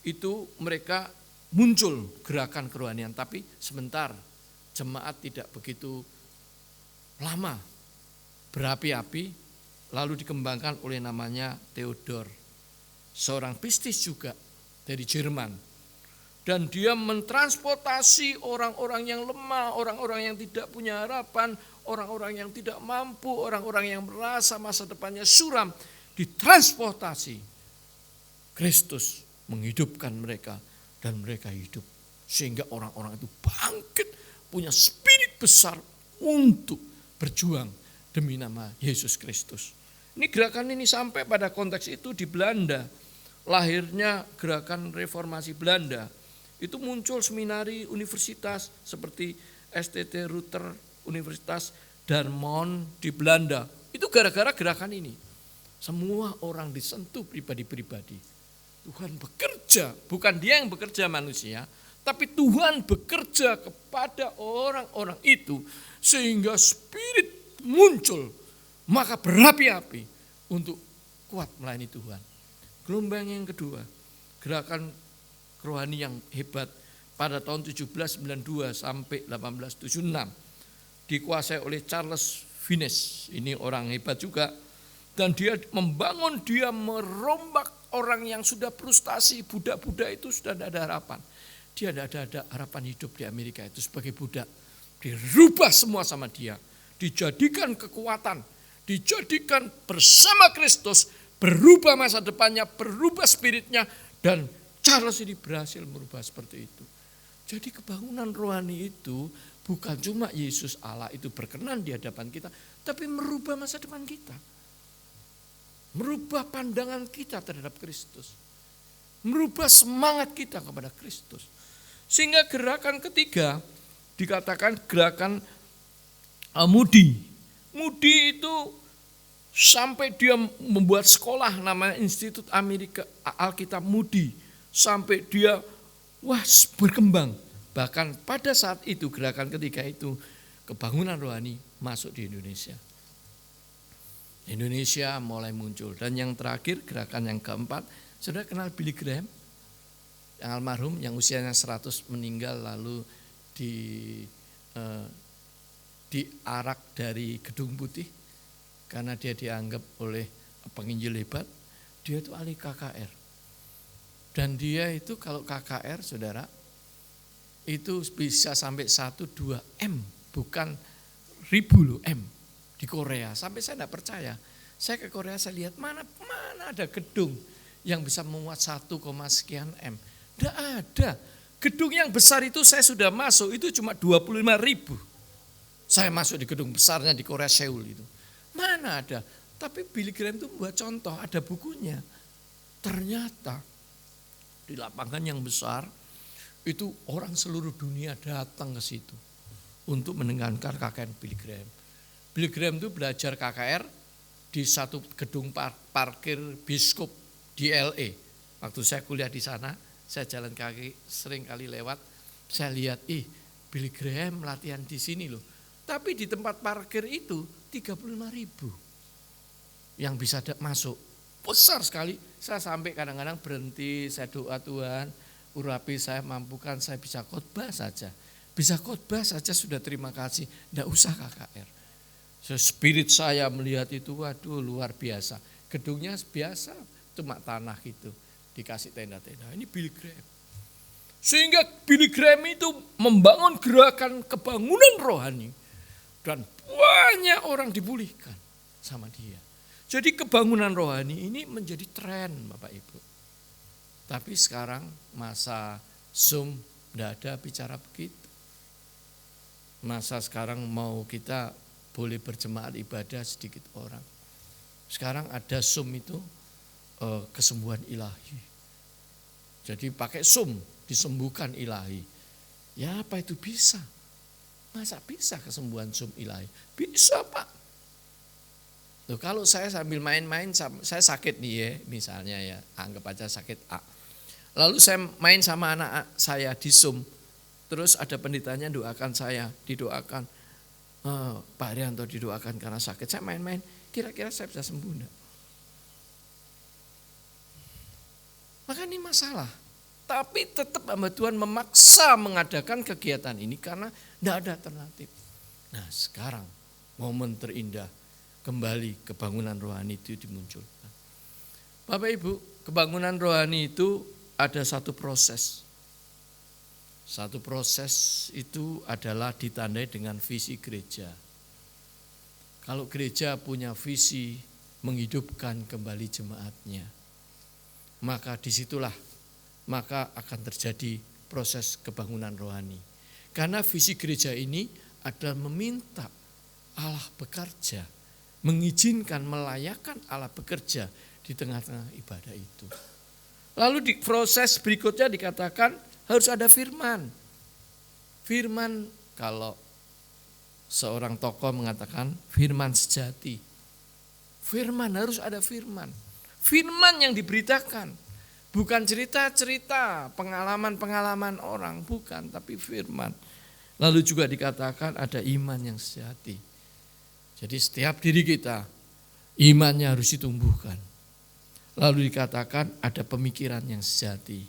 Itu mereka muncul gerakan kerohanian, tapi sebentar, jemaat tidak begitu lama berapi-api, lalu dikembangkan oleh namanya Theodor, seorang mistis juga dari Jerman. Dan dia mentransportasi orang-orang yang lemah, orang-orang yang tidak punya harapan, orang-orang yang tidak mampu, orang-orang yang merasa masa depannya suram, ditransportasi. Kristus menghidupkan mereka dan mereka hidup. Sehingga orang-orang itu bangkit, punya spirit besar untuk berjuang demi nama Yesus Kristus. Ini gerakan ini sampai pada konteks itu di Belanda. Lahirnya gerakan reformasi Belanda. Itu muncul seminari universitas seperti STT Ruter, Universitas Darmon di Belanda. Itu gara-gara gerakan ini. Semua orang disentuh pribadi-pribadi. Tuhan bekerja, bukan dia yang bekerja manusia, tapi Tuhan bekerja kepada orang-orang itu sehingga spirit muncul, maka berapi-api untuk kuat melayani Tuhan. Gelombang yang kedua, gerakan rohani yang hebat pada tahun 1792 sampai 1876 dikuasai oleh Charles Fiennes. Ini orang hebat juga, dan dia membangun, dia merombak orang yang sudah frustasi, budak-budak itu sudah tidak ada harapan. Dia tidak ada harapan hidup di Amerika itu sebagai budak. Dirubah semua sama dia, dijadikan kekuatan, dijadikan bersama Kristus, berubah masa depannya, berubah spiritnya, dan Charles ini berhasil merubah seperti itu. Jadi kebangunan rohani itu bukan cuma Yesus Allah itu berkenan di hadapan kita, tapi merubah masa depan kita. Merubah pandangan kita terhadap Kristus. Merubah semangat kita kepada Kristus. Sehingga gerakan ketiga dikatakan gerakan Moody. Moody itu sampai dia membuat sekolah namanya Institut Amerika Alkitab Moody. Sampai dia berkembang. Bahkan pada saat itu gerakan ketiga itu kebangunan rohani masuk di Indonesia. Indonesia mulai muncul. Dan yang terakhir gerakan yang keempat, saudara kenal Billy Graham? Yang almarhum yang usianya 100 meninggal lalu diarak dari Gedung Putih karena dia dianggap oleh penginjil hebat. Dia itu ahli KKR. Dan dia itu kalau KKR saudara itu bisa sampai 1-2 M, bukan ribu loh M di Korea. Sampai saya tidak percaya. Saya ke Korea saya lihat mana ada gedung yang bisa memuat 1, sekian M. Tidak ada. Gedung yang besar itu saya sudah masuk itu cuma 25.000. Saya masuk di gedung besarnya di Korea Seoul itu. Mana ada. Tapi Billy Graham itu buat contoh, ada bukunya. Ternyata di lapangan yang besar itu orang seluruh dunia datang ke situ untuk mendengarkan KKR Billy Graham. Billy Graham itu belajar KKR di satu gedung parkir Biskop di LA. Waktu saya kuliah di sana, saya jalan kaki sering kali lewat, saya lihat Billy Graham latihan di sini loh. Tapi di tempat parkir itu 35.000 yang bisa masuk. Besar sekali, saya sampai kadang-kadang berhenti, saya doa Tuhan, urapi saya, mampukan saya bisa khotbah saja. Bisa khotbah saja sudah terima kasih, tidak usah KKR. Spirit saya melihat itu, waduh luar biasa. Gedungnya biasa, cuma tanah gitu, dikasih tenda-tenda. Ini Billy Graham. Sehingga Billy Graham itu membangun gerakan kebangunan rohani. Dan banyak orang dipulihkan sama dia. Jadi kebangunan rohani ini menjadi tren Bapak Ibu. Tapi sekarang masa Zoom tidak ada bicara begitu. Masa sekarang mau kita boleh berjemaat ibadah sedikit orang. Sekarang ada Zoom itu kesembuhan ilahi. Jadi pakai Zoom disembuhkan ilahi. Ya apa itu bisa? Masa bisa kesembuhan Zoom ilahi? Bisa Pak. Loh, kalau saya sambil main-main, saya sakit nih ya, misalnya ya, anggap aja sakit A. Lalu saya main sama anak saya di Zoom, terus ada pendetanya doakan saya, didoakan. Pak Rianto didoakan karena sakit, saya main-main, kira-kira saya bisa sembuh enggak? Maka ini masalah. Tapi tetap hamba Tuhan memaksa mengadakan kegiatan ini karena tidak ada alternatif. Nah sekarang momen terindah kembali kebangunan rohani itu dimunculkan. Bapak Ibu, kebangunan rohani itu ada satu proses. Satu proses itu adalah ditandai dengan visi gereja. Kalau gereja punya visi menghidupkan kembali jemaatnya, maka disitulah maka akan terjadi proses kebangunan rohani. Karena visi gereja ini adalah meminta Allah bekerja, mengizinkan, melayakkan Allah bekerja di tengah-tengah ibadah itu. Lalu di proses berikutnya dikatakan harus ada firman. Firman, kalau seorang tokoh mengatakan firman sejati. Firman, harus ada firman. Firman yang diberitakan. Bukan cerita-cerita, pengalaman-pengalaman orang, bukan, tapi firman. Lalu juga dikatakan ada iman yang sejati. Jadi setiap diri kita, imannya harus ditumbuhkan. Lalu dikatakan ada pemikiran yang sejati.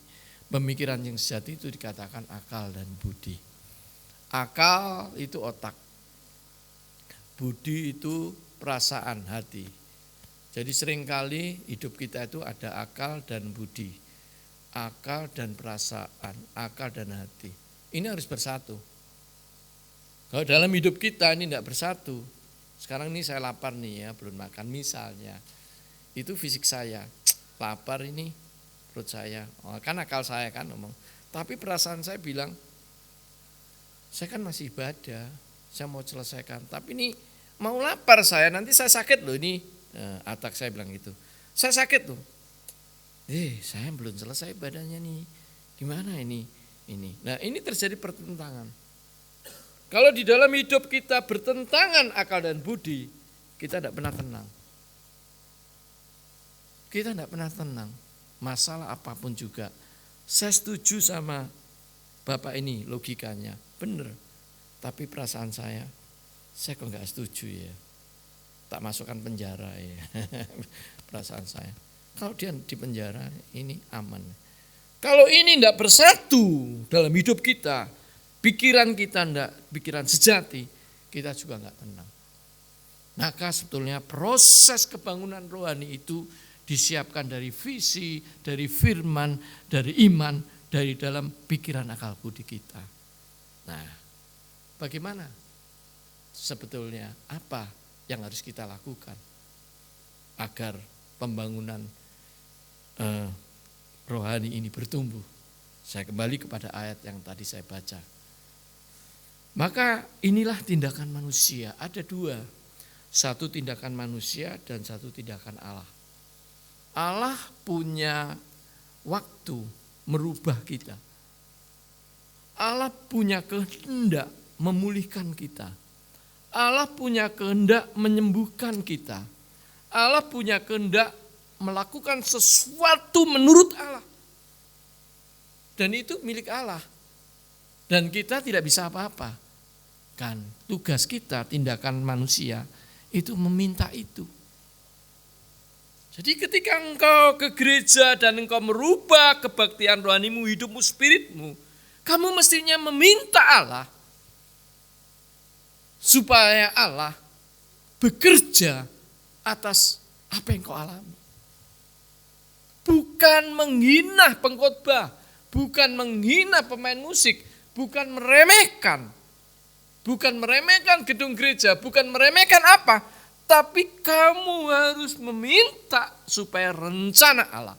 Pemikiran yang sejati itu dikatakan akal dan budi. Akal itu otak. Budi itu perasaan hati. Jadi seringkali hidup kita itu ada akal dan budi, akal dan perasaan, akal dan hati. Ini harus bersatu. Kalau dalam hidup kita ini tidak bersatu, sekarang ini saya lapar nih ya, belum makan misalnya, itu fisik saya, lapar ini perut saya, kan akal saya kan ngomong. Tapi perasaan saya bilang, saya kan masih ibadah, saya mau selesaikan, tapi ini mau lapar saya, nanti saya sakit loh ini. Atak saya bilang gitu, saya sakit tuh, saya belum selesai badannya nih, gimana ini. Nah ini terjadi pertentangan. Kalau di dalam hidup kita bertentangan akal dan budi, kita tidak pernah tenang. Kita tidak pernah tenang, masalah apapun juga. Saya setuju sama Bapak ini logikanya, benar. Tapi perasaan saya kok nggak setuju ya. Tak masukkan penjara ya. Perasaan saya. Kalau dia di penjara ini aman. Kalau ini tidak bersatu dalam hidup kita, pikiran kita tidak pikiran sejati, kita juga nggak tenang. Maka sebetulnya proses kebangunan rohani itu disiapkan dari visi, dari firman, dari iman, dari dalam pikiran akal budi kita. Nah, bagaimana sebetulnya apa yang harus kita lakukan agar pembangunan rohani ini bertumbuh? Saya kembali kepada ayat yang tadi saya baca. Maka inilah tindakan manusia, ada dua. Satu tindakan manusia dan satu tindakan Allah. Allah punya waktu merubah kita. Allah punya kehendak memulihkan kita. Allah punya kehendak menyembuhkan kita. Allah punya kehendak melakukan sesuatu menurut Allah. Dan itu milik Allah. Dan kita tidak bisa apa-apa. Kan tugas kita, tindakan manusia, itu meminta itu. Jadi ketika engkau ke gereja dan engkau merubah kebaktian rohanimu, hidupmu, spiritmu, kamu mestinya meminta Allah supaya Allah bekerja atas apa yang kau alami. Bukan menghina pengkhotbah, bukan menghina pemain musik, bukan meremehkan gedung gereja, bukan meremehkan apa, tapi kamu harus meminta supaya rencana Allah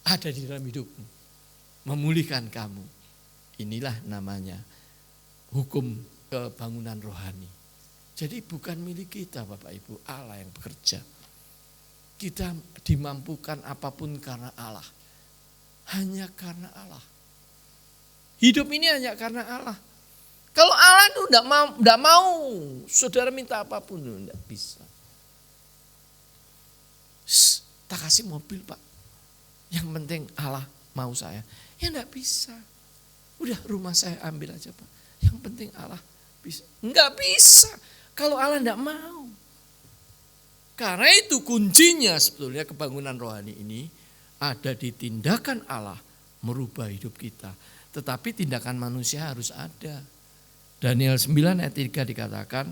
ada di dalam hidupmu, memulihkan kamu. Inilah namanya hukum kebangunan rohani. Jadi bukan milik kita Bapak Ibu, Allah yang bekerja. Kita dimampukan apapun karena Allah. Hanya karena Allah. Hidup ini hanya karena Allah. Kalau Allah itu enggak mau, saudara minta apapun enggak bisa. Tak kasih mobil Pak. Yang penting Allah mau saya. Ya enggak bisa. Udah rumah saya ambil aja Pak. Yang penting Allah Enggak bisa kalau Allah enggak mau. Karena itu kuncinya sebetulnya kebangunan rohani ini ada di tindakan Allah merubah hidup kita. Tetapi tindakan manusia harus ada. Daniel 9 ayat 3 dikatakan,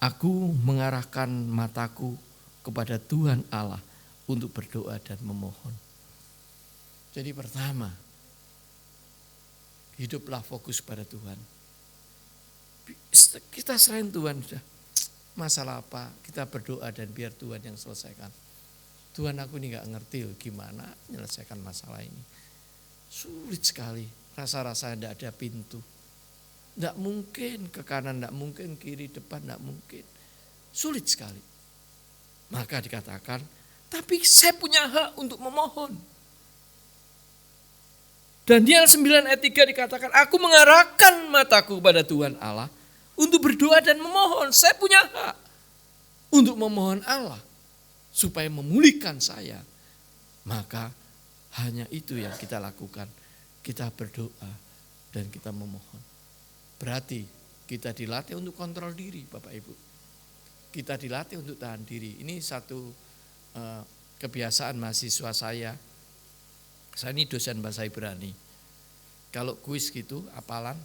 aku mengarahkan mataku kepada Tuhan Allah untuk berdoa dan memohon. Jadi pertama, hiduplah fokus pada Tuhan. Kita serahin Tuhan, sudah masalah apa, kita berdoa dan biar Tuhan yang selesaikan. Tuhan, aku ini gak ngerti gimana menyelesaikan masalah ini. Sulit sekali, rasa-rasanya tidak ada pintu. Tidak mungkin ke kanan, tidak mungkin kiri, depan, tidak mungkin. Sulit sekali. Maka dikatakan, tapi saya punya hak untuk memohon. Daniel 9 ayat 3 dikatakan, aku mengarahkan mataku kepada Tuhan Allah untuk berdoa dan memohon. Saya punya hak untuk memohon Allah supaya memulihkan saya. Maka hanya itu yang kita lakukan. Kita berdoa dan kita memohon. Berarti kita dilatih untuk kontrol diri, Bapak Ibu. Kita dilatih untuk tahan diri. Ini satu kebiasaan mahasiswa saya. Saya ini dosen bahasa Ibrani. Kalau kuis gitu, hafalan,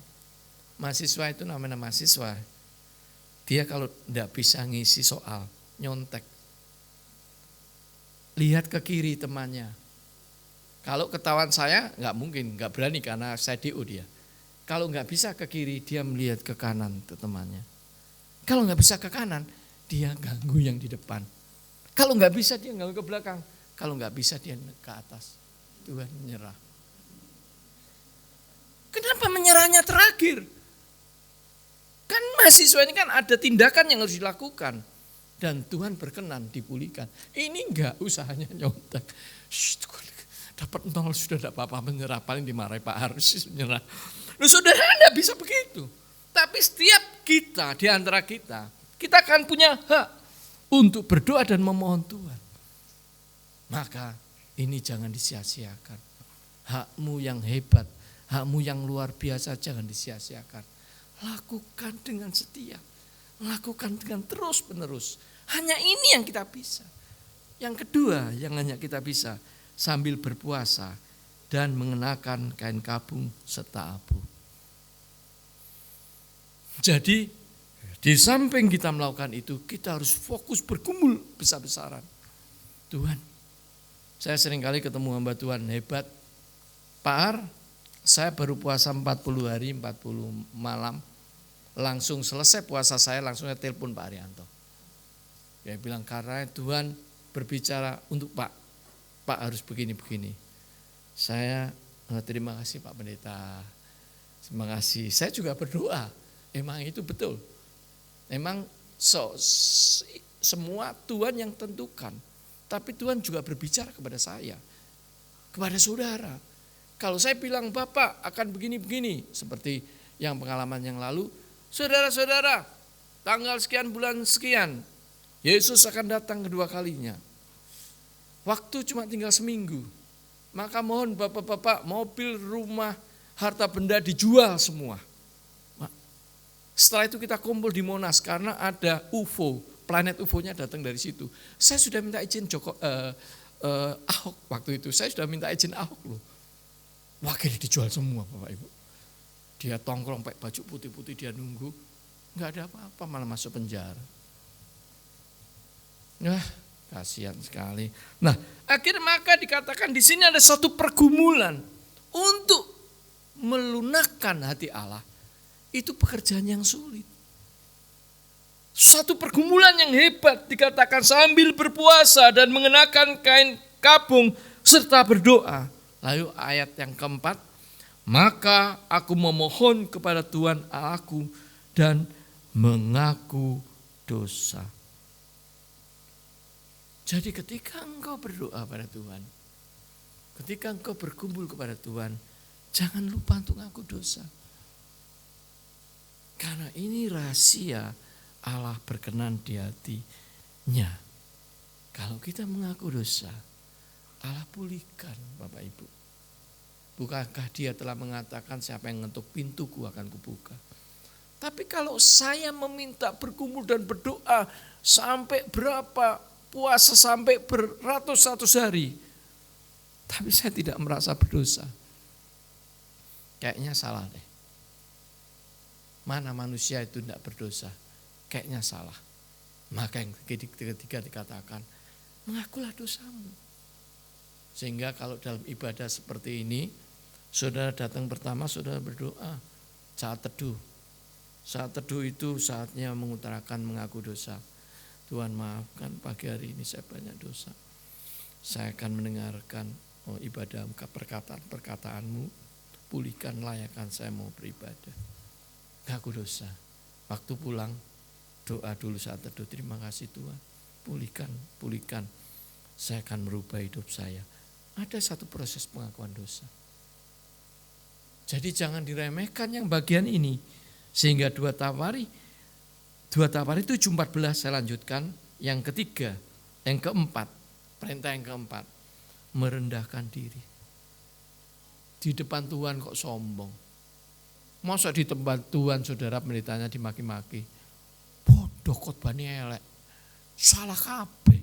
mahasiswa itu namanya mahasiswa. Dia kalau tidak bisa ngisi soal, nyontek. Lihat ke kiri temannya. Kalau ketahuan saya, nggak mungkin, nggak berani karena saya DO dia. Kalau nggak bisa ke kiri, dia melihat ke kanan ke temannya. Kalau nggak bisa ke kanan, dia ganggu yang di depan. Kalau nggak bisa, dia ganggu ke belakang. Kalau nggak bisa, dia ke atas. Tuhan menyerah. Kenapa menyerahnya terakhir? Kan mahasiswa ini kan ada tindakan yang harus dilakukan. Dan Tuhan berkenan dipulihkan. Ini enggak usahanya nyontek. Dapat 0 sudah tidak apa-apa menyerah. Paling dimarahi Pak Harus menyerah. Loh, saudara enggak bisa begitu. Tapi setiap kita di antara kita akan punya hak untuk berdoa dan memohon Tuhan. Maka ini jangan disia-siakan. Hakmu yang hebat, hakmu yang luar biasa jangan disia-siakan. Lakukan dengan setia. Lakukan dengan terus-menerus. Hanya ini yang kita bisa. Yang kedua yang hanya kita bisa, sambil berpuasa dan mengenakan kain kabung serta abu. Jadi di samping kita melakukan itu, kita harus fokus bergumul besar-besaran. Tuhan, saya seringkali ketemu hamba Tuhan hebat. Pak Ar, saya baru puasa 40 hari, 40 malam. Langsung selesai puasa saya, langsung saya telepon Pak Arianto. Dia bilang, karena Tuhan berbicara untuk Pak harus begini-begini. Saya terima kasih Pak Pendeta. Terima kasih. Saya juga berdoa. Emang itu betul. Memang semua Tuhan yang tentukan. Tapi Tuhan juga berbicara kepada saya. Kepada saudara. Kalau saya bilang Bapak akan begini-begini. Seperti yang pengalaman yang lalu. Saudara-saudara, tanggal sekian bulan sekian, Yesus akan datang kedua kalinya. Waktu cuma tinggal seminggu. Maka mohon bapak-bapak, mobil, rumah, harta benda dijual semua. Setelah itu kita kumpul di Monas karena ada UFO, planet UFO-nya datang dari situ. Saya sudah minta izin Ahok waktu itu. Saya sudah minta izin Ahok loh. Wah, kayaknya dijual semua Bapak Ibu. Dia tongkrong pakai baju putih-putih, dia nunggu. Enggak ada apa-apa, malah masuk penjara. Nah, kasihan sekali. Nah, akhirnya maka dikatakan di sini ada satu pergumulan untuk melunakkan hati Allah. Itu pekerjaan yang sulit. Satu pergumulan yang hebat dikatakan sambil berpuasa dan mengenakan kain kabung serta berdoa. Lalu ayat yang keempat, maka aku memohon kepada Tuhan Allahku dan mengaku dosa. Jadi ketika engkau berdoa pada Tuhan, ketika engkau berkumpul kepada Tuhan, jangan lupa untuk mengaku dosa. Karena ini rahasia Allah berkenan di hatinya. Kalau kita mengaku dosa, Allah pulihkan Bapak Ibu. Bukankah dia telah mengatakan siapa yang ngetuk pintuku akan kubuka. Tapi kalau saya meminta bergumul dan berdoa sampai berapa, puasa sampai beratus-ratus hari, tapi saya tidak merasa berdosa, kayaknya salah deh. Mana manusia itu tidak berdosa? Kayaknya salah. Maka yang ketiga dikatakan, mengakulah dosamu. Sehingga kalau dalam ibadah seperti ini, saudara datang pertama, saudara berdoa. Saat teduh. Saat teduh itu saatnya mengutarakan mengaku dosa. Tuhan maafkan pagi hari ini saya banyak dosa. Saya akan mendengarkan ibadah perkataan-perkataanmu. Pulihkan layakan saya mau beribadah. Mengaku dosa. Waktu pulang, doa dulu saat teduh. Terima kasih Tuhan. Pulihkan. Saya akan merubah hidup saya. Ada satu proses pengakuan dosa. Jadi jangan diremehkan yang bagian ini. Sehingga 2 Tawari 7:14 saya lanjutkan. Yang ketiga, yang keempat, perintah yang keempat, merendahkan diri. Di depan Tuhan kok sombong. Masa di tempat Tuhan saudara pendetanya dimaki-maki. Bodoh khotbahnya elek. Salah kabeh.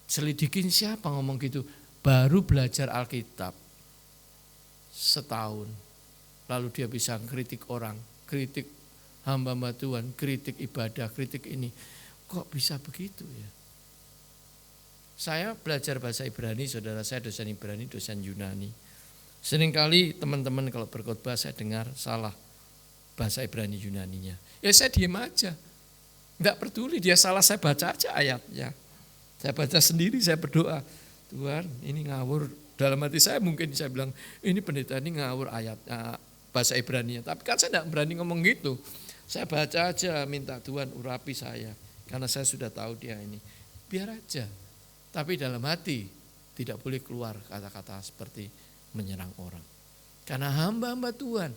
Selidikin siapa ngomong gitu. Baru belajar Alkitab setahun. Lalu dia bisa kritik orang, kritik hamba-hamba Tuhan, kritik ibadah, kritik ini. Kok bisa begitu ya? Saya belajar bahasa Ibrani, saudara saya dosen Ibrani, dosen Yunani. Seringkali teman-teman kalau berkhotbah saya dengar salah bahasa Ibrani Yunaninya. Ya saya diem aja. Enggak peduli dia salah, saya baca aja ayatnya. Saya baca sendiri, saya berdoa. Tuhan ini ngawur. Dalam hati saya mungkin saya bilang, ini pendeta ini ngawur ayatnya bahasa Ibrani-nya. Tapi kan saya tidak berani ngomong gitu. Saya baca aja, minta Tuhan urapi saya. Karena saya sudah tahu dia ini. Biar aja. Tapi dalam hati tidak boleh keluar kata-kata seperti menyerang orang. Karena hamba-hamba Tuhan,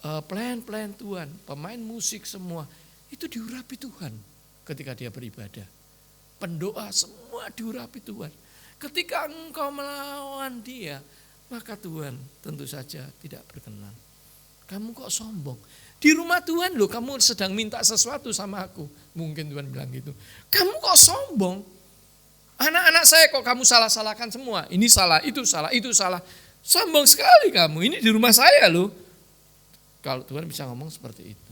pelayan-pelayan Tuhan, pemain musik semua, itu diurapi Tuhan ketika dia beribadah. Pendoa semua diurapi Tuhan. Ketika engkau melawan dia, maka Tuhan tentu saja tidak berkenan. Kamu kok sombong? Di rumah Tuhan loh, kamu sedang minta sesuatu sama aku. Mungkin Tuhan bilang gitu. Kamu kok sombong? Anak-anak saya kok kamu salah-salahkan semua. Ini salah, itu salah, itu salah. Sombong sekali kamu, ini di rumah saya loh. Kalau Tuhan bisa ngomong seperti itu,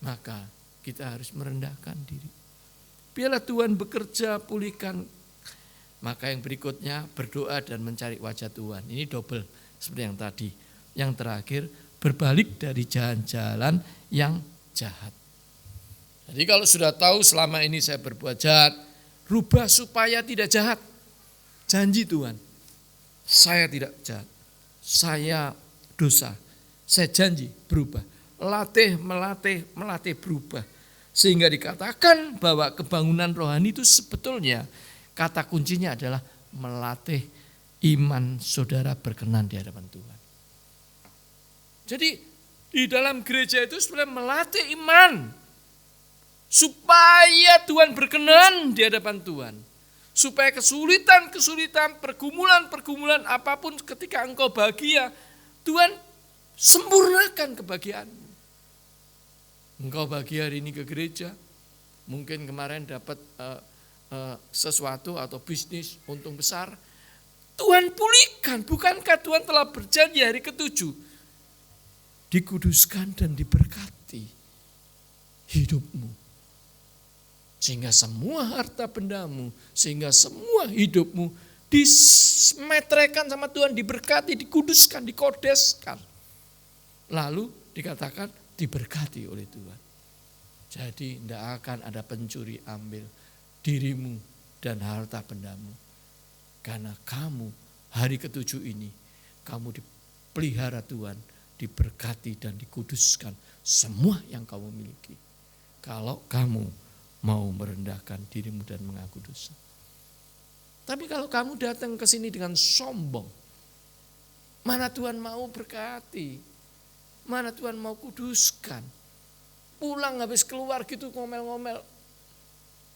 maka kita harus merendahkan diri. Biarlah Tuhan bekerja, pulihkan. Maka yang berikutnya berdoa dan mencari wajah Tuhan. Ini double seperti yang tadi. Yang terakhir berbalik dari jalan-jalan yang jahat. Jadi kalau sudah tahu selama ini saya berbuat jahat, rubah supaya tidak jahat. Janji Tuhan, saya tidak jahat. Saya dosa. Saya janji berubah. Melatih berubah. Sehingga dikatakan bahwa kebangunan rohani itu sebetulnya kata kuncinya adalah melatih iman saudara berkenan di hadapan Tuhan. Jadi di dalam gereja itu sebenarnya melatih iman supaya Tuhan berkenan di hadapan Tuhan. Supaya kesulitan-kesulitan, pergumulan-pergumulan apapun ketika engkau bahagia, Tuhan sempurnakan kebahagiaanmu. Engkau bahagia hari ini ke gereja, mungkin kemarin dapat sesuatu atau bisnis untung besar, Tuhan pulihkan. Bukankah Tuhan telah berjanji hari ke-7 dikuduskan dan diberkati hidupmu, sehingga semua harta bendamu, sehingga semua hidupmu dimetrekan sama Tuhan, diberkati, dikuduskan, dikodeskan. Lalu dikatakan diberkati oleh Tuhan. Jadi tidak akan ada pencuri ambil dirimu dan harta bendamu. Karena kamu hari ke-7 ini, kamu dipelihara Tuhan, diberkati dan dikuduskan semua yang kamu miliki. Kalau kamu mau merendahkan dirimu dan mengaku dosa. Tapi kalau kamu datang ke sini dengan sombong, mana Tuhan mau berkati? Mana Tuhan mau kuduskan? Pulang habis keluar gitu ngomel-ngomel.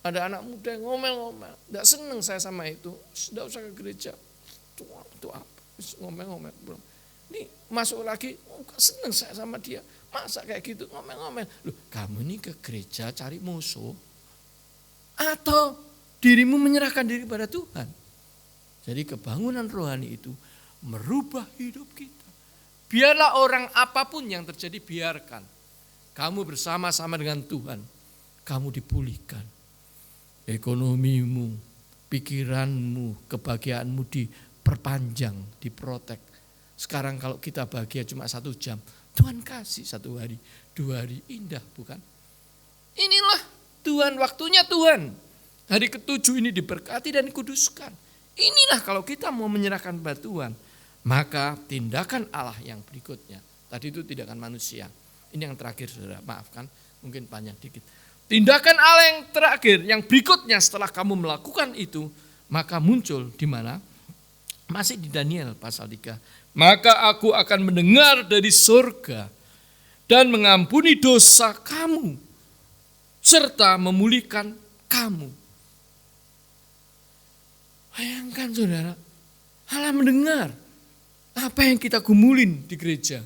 Ada anak muda yang ngomel-ngomel. Tidak senang saya sama itu. Tidak usah ke gereja. Itu apa? Ngomel-ngomel. Ini masuk lagi. Senang saya sama dia. Masa kayak gitu ngomel-ngomel. Loh, kamu ini ke gereja cari musuh atau dirimu menyerahkan diri pada Tuhan? Jadi kebangunan rohani itu merubah hidup kita. Biarlah orang apapun yang terjadi, biarkan. Kamu bersama-sama dengan Tuhan, kamu dipulihkan. Ekonomimu, pikiranmu, kebahagiaanmu diperpanjang, diprotek. Sekarang kalau kita bahagia cuma 1 jam, Tuhan kasih 1 hari, 2 hari, indah bukan? Inilah Tuhan, waktunya Tuhan. Hari ke-7 ini diberkati dan dikuduskan. Inilah kalau kita mau menyerahkan pada Tuhan, maka tindakan Allah yang berikutnya. Tadi itu tindakan manusia. Ini yang terakhir saudara, maafkan mungkin panjang dikit. Tindakan Allah yang terakhir, yang berikutnya setelah kamu melakukan itu, maka muncul di mana? Masih di Daniel pasal 3. Maka aku akan mendengar dari surga dan mengampuni dosa kamu serta memulihkan kamu. Bayangkan saudara, Allah mendengar apa yang kita gumulin di gereja.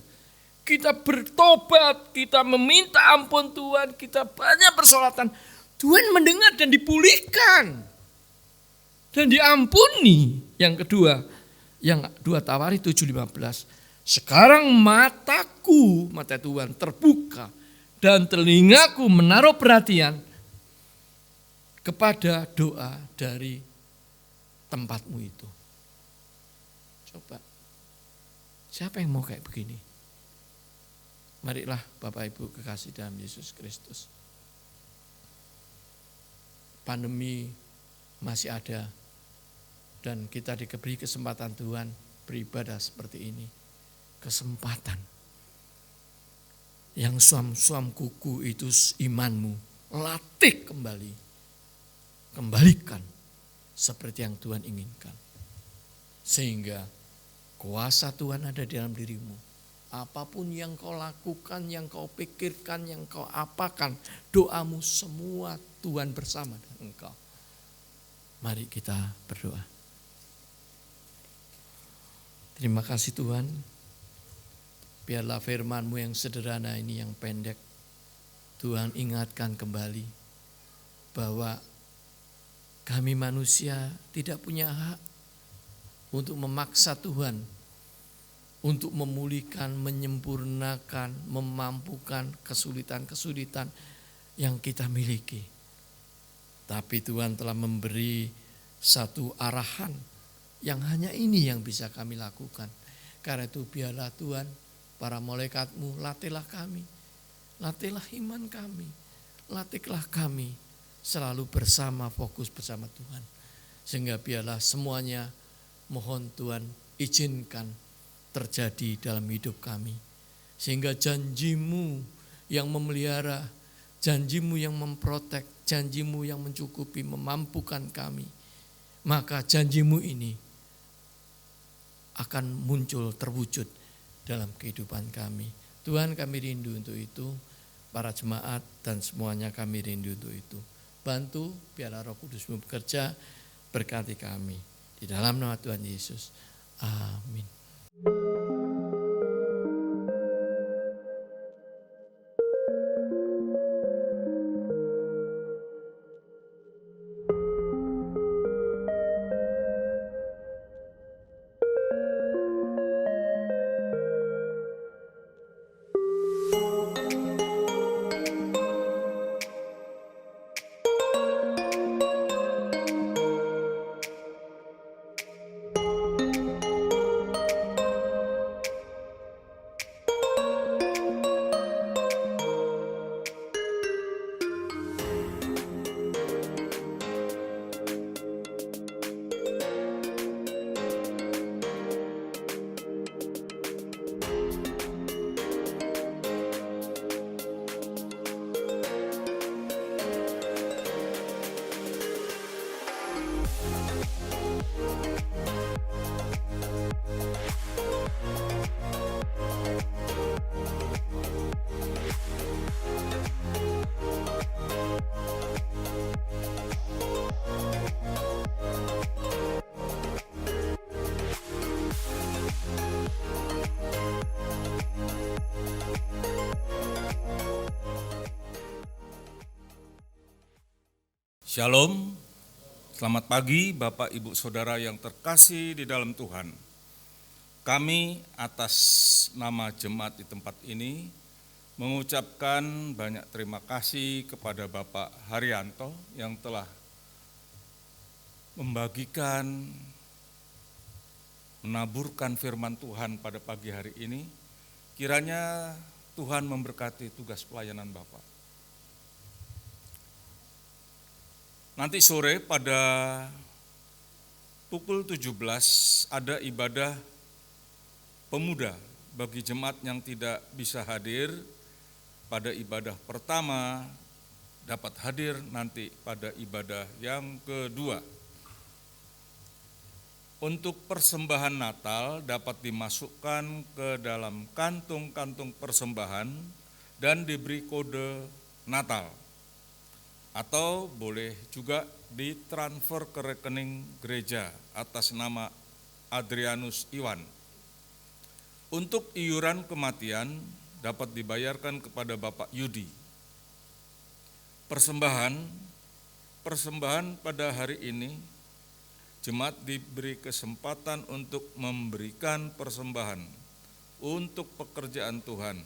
Kita bertobat, kita meminta ampun Tuhan, kita banyak persolatan. Tuhan mendengar dan dipulihkan. Dan diampuni. Yang kedua, yang 2 Tawari 7:15. Sekarang mataku, mata Tuhan terbuka. Dan telingaku menaruh perhatian kepada doa dari tempatmu itu. Coba, siapa yang mau kayak begini? Marilah Bapak Ibu kekasih dalam Yesus Kristus. Pandemi masih ada dan kita diberi kesempatan Tuhan beribadah seperti ini. Kesempatan. Yang suam-suam kuku itu imanmu, latih kembali. Kembalikan seperti yang Tuhan inginkan. Sehingga kuasa Tuhan ada di dalam dirimu. Apapun yang kau lakukan, yang kau pikirkan, yang kau apakan, doamu semua Tuhan bersama dengan engkau. Mari kita berdoa. Terima kasih Tuhan. Biarlah firman-Mu yang sederhana ini, yang pendek, Tuhan ingatkan kembali bahwa kami manusia tidak punya hak untuk memaksa Tuhan untuk memulihkan, menyempurnakan, memampukan kesulitan-kesulitan yang kita miliki. Tapi Tuhan telah memberi satu arahan yang hanya ini yang bisa kami lakukan. Karena itu biarlah Tuhan, para malaikat-Mu, latihlah kami, latihlah iman kami, latihlah kami selalu bersama, fokus bersama Tuhan. Sehingga biarlah semuanya, mohon Tuhan izinkan terjadi dalam hidup kami. Sehingga janji-Mu yang memelihara, janji-Mu yang memprotek, janji-Mu yang mencukupi, memampukan kami. Maka janji-Mu ini akan muncul, terwujud dalam kehidupan kami. Tuhan, kami rindu untuk itu. Para jemaat dan semuanya kami rindu untuk itu. Bantu biarlah Roh Kudus-Mu bekerja, berkati kami. Di dalam nama Tuhan Yesus. Amin. Shalom, selamat pagi Bapak Ibu Saudara yang terkasih di dalam Tuhan. Kami atas nama jemaat di tempat ini mengucapkan banyak terima kasih kepada Bapak Haryanto yang telah membagikan, menaburkan firman Tuhan pada pagi hari ini. Kiranya Tuhan memberkati tugas pelayanan Bapak. Nanti sore pada pukul 17 ada ibadah pemuda bagi jemaat yang tidak bisa hadir pada ibadah pertama, dapat hadir nanti pada ibadah yang kedua. Untuk persembahan Natal dapat dimasukkan ke dalam kantung-kantung persembahan dan diberi kode Natal. Atau boleh juga ditransfer ke rekening gereja atas nama Adrianus Iwan. Untuk iuran kematian dapat dibayarkan kepada Bapak Yudi. Persembahan pada hari ini, jemaat diberi kesempatan untuk memberikan persembahan untuk pekerjaan Tuhan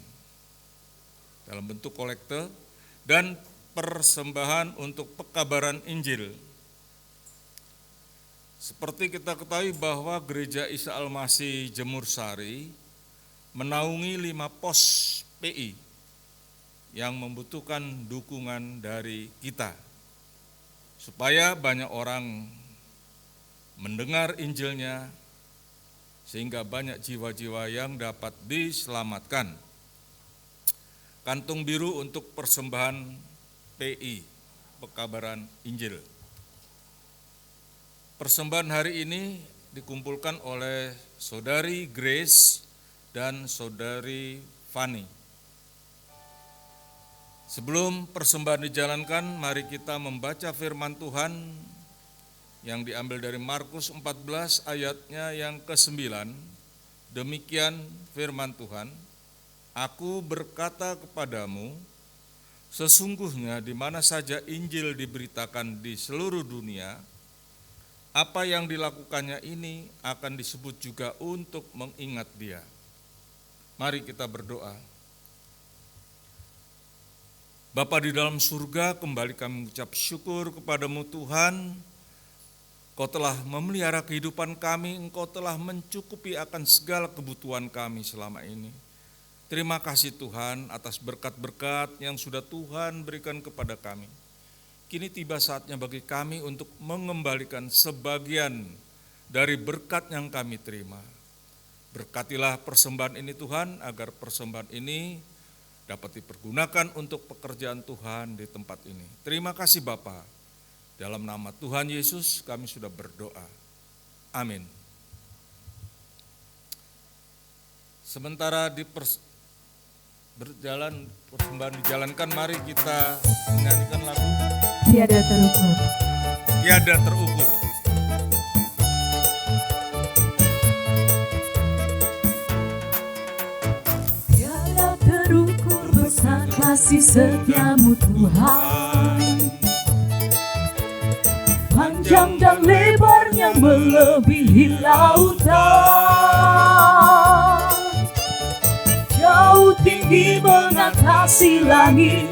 dalam bentuk kolekte dan persembahan untuk pekabaran Injil. Seperti kita ketahui bahwa Gereja Isa Al-Masih Jemur Sari menaungi 5 pos PI yang membutuhkan dukungan dari kita supaya banyak orang mendengar Injilnya sehingga banyak jiwa-jiwa yang dapat diselamatkan. Kantung biru untuk persembahan PI, pekabaran Injil. Persembahan hari ini dikumpulkan oleh Saudari Grace dan Saudari Fani. Sebelum persembahan dijalankan, mari kita membaca firman Tuhan yang diambil dari Markus 14 ayatnya yang ke-9. Demikian firman Tuhan, "Aku berkata kepadamu, sesungguhnya di mana saja Injil diberitakan di seluruh dunia, apa yang dilakukannya ini akan disebut juga untuk mengingat dia." Mari kita berdoa. Bapa di dalam surga, kembali kami mengucap syukur kepadamu Tuhan. Kau telah memelihara kehidupan kami, Engkau telah mencukupi akan segala kebutuhan kami selama ini. Terima kasih Tuhan atas berkat-berkat yang sudah Tuhan berikan kepada kami. Kini tiba saatnya bagi kami untuk mengembalikan sebagian dari berkat yang kami terima. Berkatilah persembahan ini Tuhan, agar persembahan ini dapat dipergunakan untuk pekerjaan Tuhan di tempat ini. Terima kasih Bapa. Dalam nama Tuhan Yesus kami sudah berdoa. Amin. Sementara persembahan dijalankan, mari kita menyanyikan lagu Tiada terukur. Tiada Terukur. Tiada terukur besar kasih setiamu Tuhan, panjang dan lebarnya melebihi lautan, jauh tinggi mengatasi langit,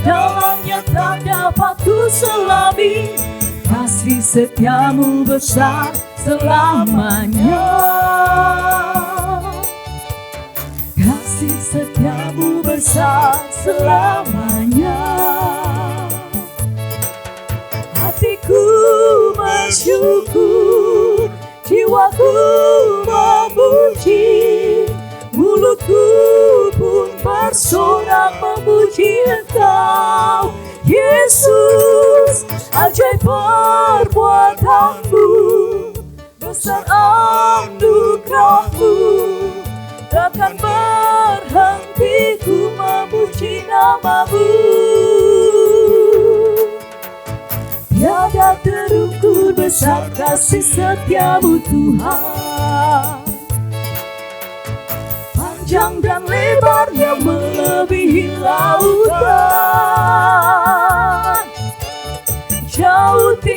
dalamnya tak dapat ku selami. Kasih setiamu besar selamanya, kasih setiamu besar selamanya. Hatiku bersyukur, jiwaku memuji, mulutku pun bersorak memuji Engkau, Yesus. Ajaib perbuatanmu, besar anugerahmu, takkan berhenti ku memuji namamu. Tiada terukur besar kasih setiamu Tuhan, panjang dan lebarnya melebihi lautan, jauh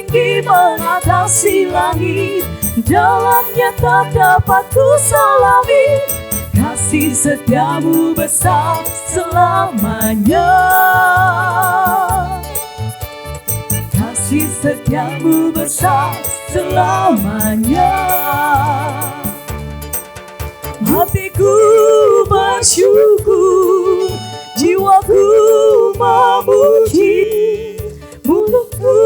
tinggi mengatasi langit, dalamnya tak dapat ku selami. Kasih setiamu besar selamanya. Kasih setiamu besar selamanya. Hatiku bersyukur, jiwaku memuji, mulutku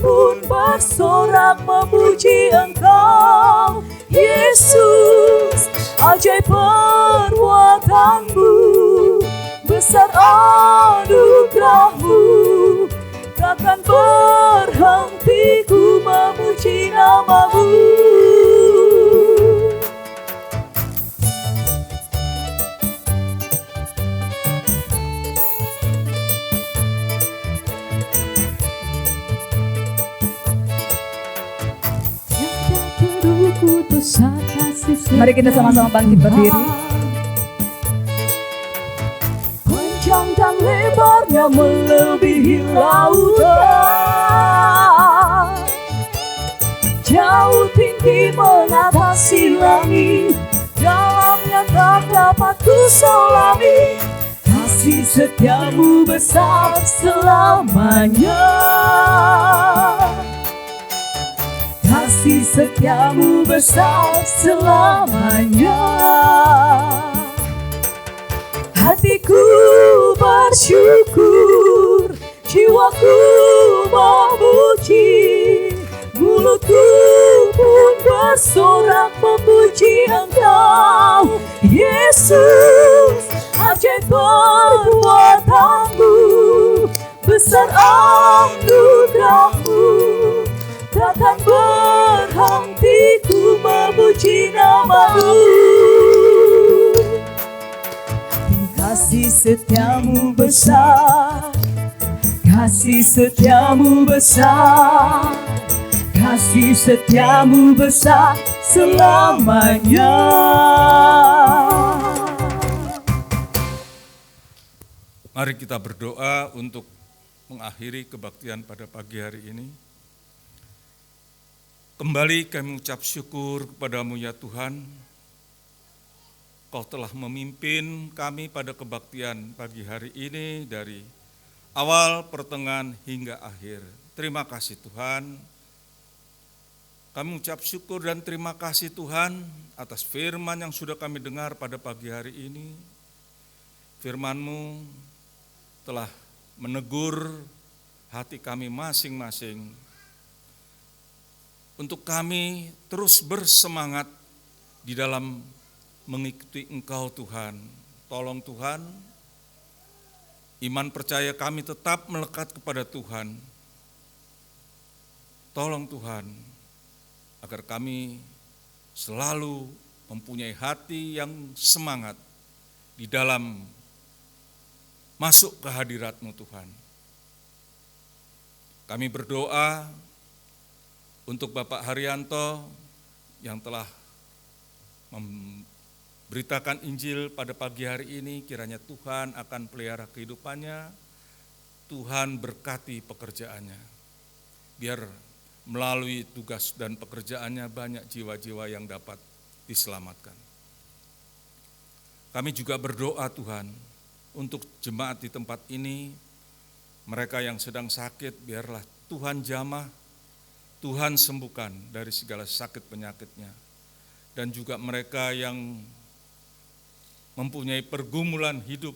pun bersorak memuji Engkau, Yesus. Ajaib perbuatanmu, besar anugerahmu, takkan berhenti ku memuji namamu. Mari kita sama-sama bangkit berdiri. Panjang dan lebarnya melebihi lautan, jauh tinggi mengatasi langit, dalamnya tak dapat ku selami. Kasih setiamu besar selamanya. Kasih setiamu besar selamanya. Hatiku bersyukur, jiwaku memuji, mulutku pun bersorak memuji Engkau, Yesus. Ajaib perbuatanmu, besar anugerahmu, takkan berhenti ku memuji namamu. Kasih setiamu besar, kasih setiamu besar, kasih setiamu besar selamanya. Mari kita berdoa untuk mengakhiri kebaktian pada pagi hari ini. Kembali kami mengucap syukur kepadamu ya Tuhan. Kau telah memimpin kami pada kebaktian pagi hari ini dari awal, pertengahan, hingga akhir. Terima kasih Tuhan. Kami mengucap syukur dan terima kasih Tuhan atas firman yang sudah kami dengar pada pagi hari ini. Firman-Mu telah menegur hati kami masing-masing untuk kami terus bersemangat di dalam mengikuti Engkau Tuhan. Tolong Tuhan, iman percaya kami tetap melekat kepada Tuhan. Tolong Tuhan, agar kami selalu mempunyai hati yang semangat di dalam masuk ke hadirat-Mu Tuhan. Kami berdoa untuk Bapak Haryanto yang telah memberitakan Injil pada pagi hari ini, kiranya Tuhan akan pelihara kehidupannya, Tuhan berkati pekerjaannya, biar melalui tugas dan pekerjaannya banyak jiwa-jiwa yang dapat diselamatkan. Kami juga berdoa Tuhan untuk jemaat di tempat ini, mereka yang sedang sakit biarlah Tuhan jamah, Tuhan sembuhkan dari segala sakit penyakitnya. Dan juga mereka yang mempunyai pergumulan hidup,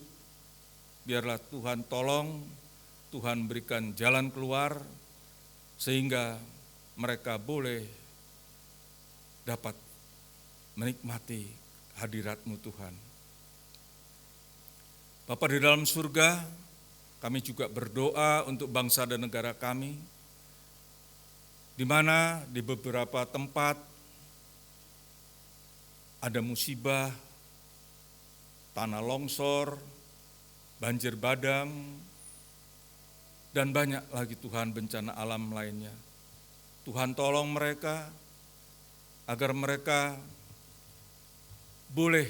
biarlah Tuhan tolong, Tuhan berikan jalan keluar, sehingga mereka boleh dapat menikmati hadirat-Mu Tuhan. Bapa di dalam surga, kami juga berdoa untuk bangsa dan negara kami, di mana di beberapa tempat ada musibah, tanah longsor, banjir bandang, dan banyak lagi Tuhan bencana alam lainnya. Tuhan tolong mereka, agar mereka boleh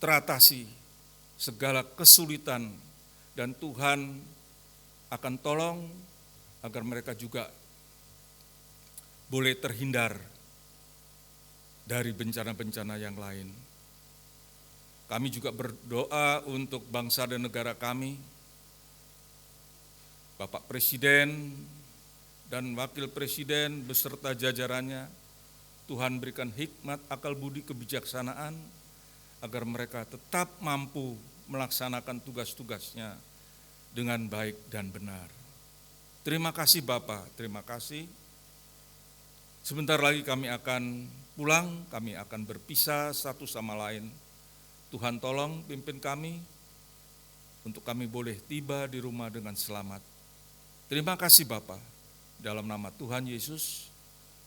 teratasi segala kesulitan, dan Tuhan akan tolong agar mereka juga boleh terhindar dari bencana-bencana yang lain. Kami juga berdoa untuk bangsa dan negara kami, Bapak Presiden dan Wakil Presiden beserta jajarannya. Tuhan berikan hikmat, akal budi, kebijaksanaan, agar mereka tetap mampu melaksanakan tugas-tugasnya dengan baik dan benar. Terima kasih Bapak, terima kasih. Sebentar lagi kami akan pulang, kami akan berpisah satu sama lain. Tuhan tolong pimpin kami, untuk kami boleh tiba di rumah dengan selamat. Terima kasih Bapak, dalam nama Tuhan Yesus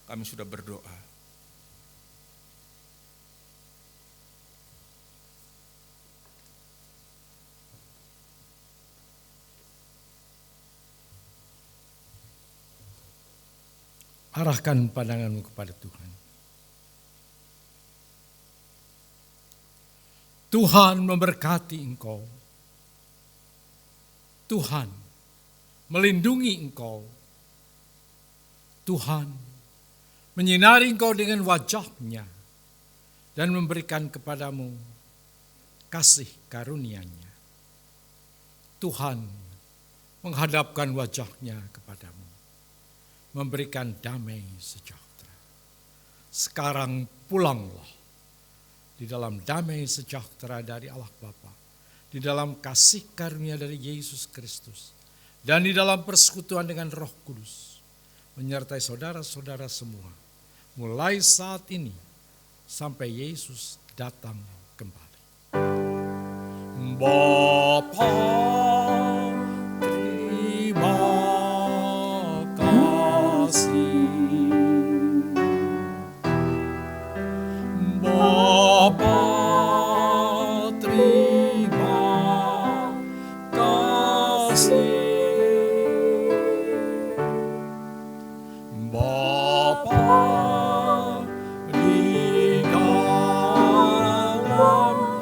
kami sudah berdoa. Arahkan pandanganmu kepada Tuhan. Tuhan memberkati engkau. Tuhan melindungi engkau. Tuhan menyinari engkau dengan wajah-Nya dan memberikan kepadamu kasih karunia-Nya. Tuhan menghadapkan wajah-Nya kepadamu, memberikan damai sejahtera. Sekarang pulanglah di dalam damai sejahtera dari Allah Bapa, di dalam kasih karunia dari Yesus Kristus, dan di dalam persekutuan dengan Roh Kudus, menyertai saudara-saudara semua, mulai saat ini sampai Yesus datang kembali. Bapa, terima Bapa, terima kasih. Bapa di dalam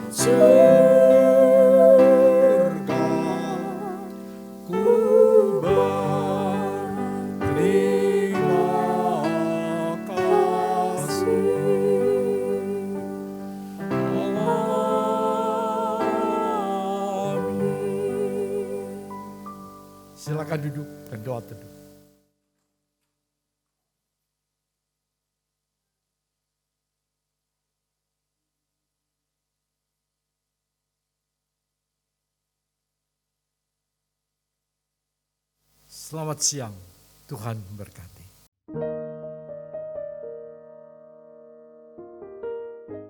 surga, ku berterima kasih. Silakan duduk dan doa teduh. Selamat siang, Tuhan memberkati.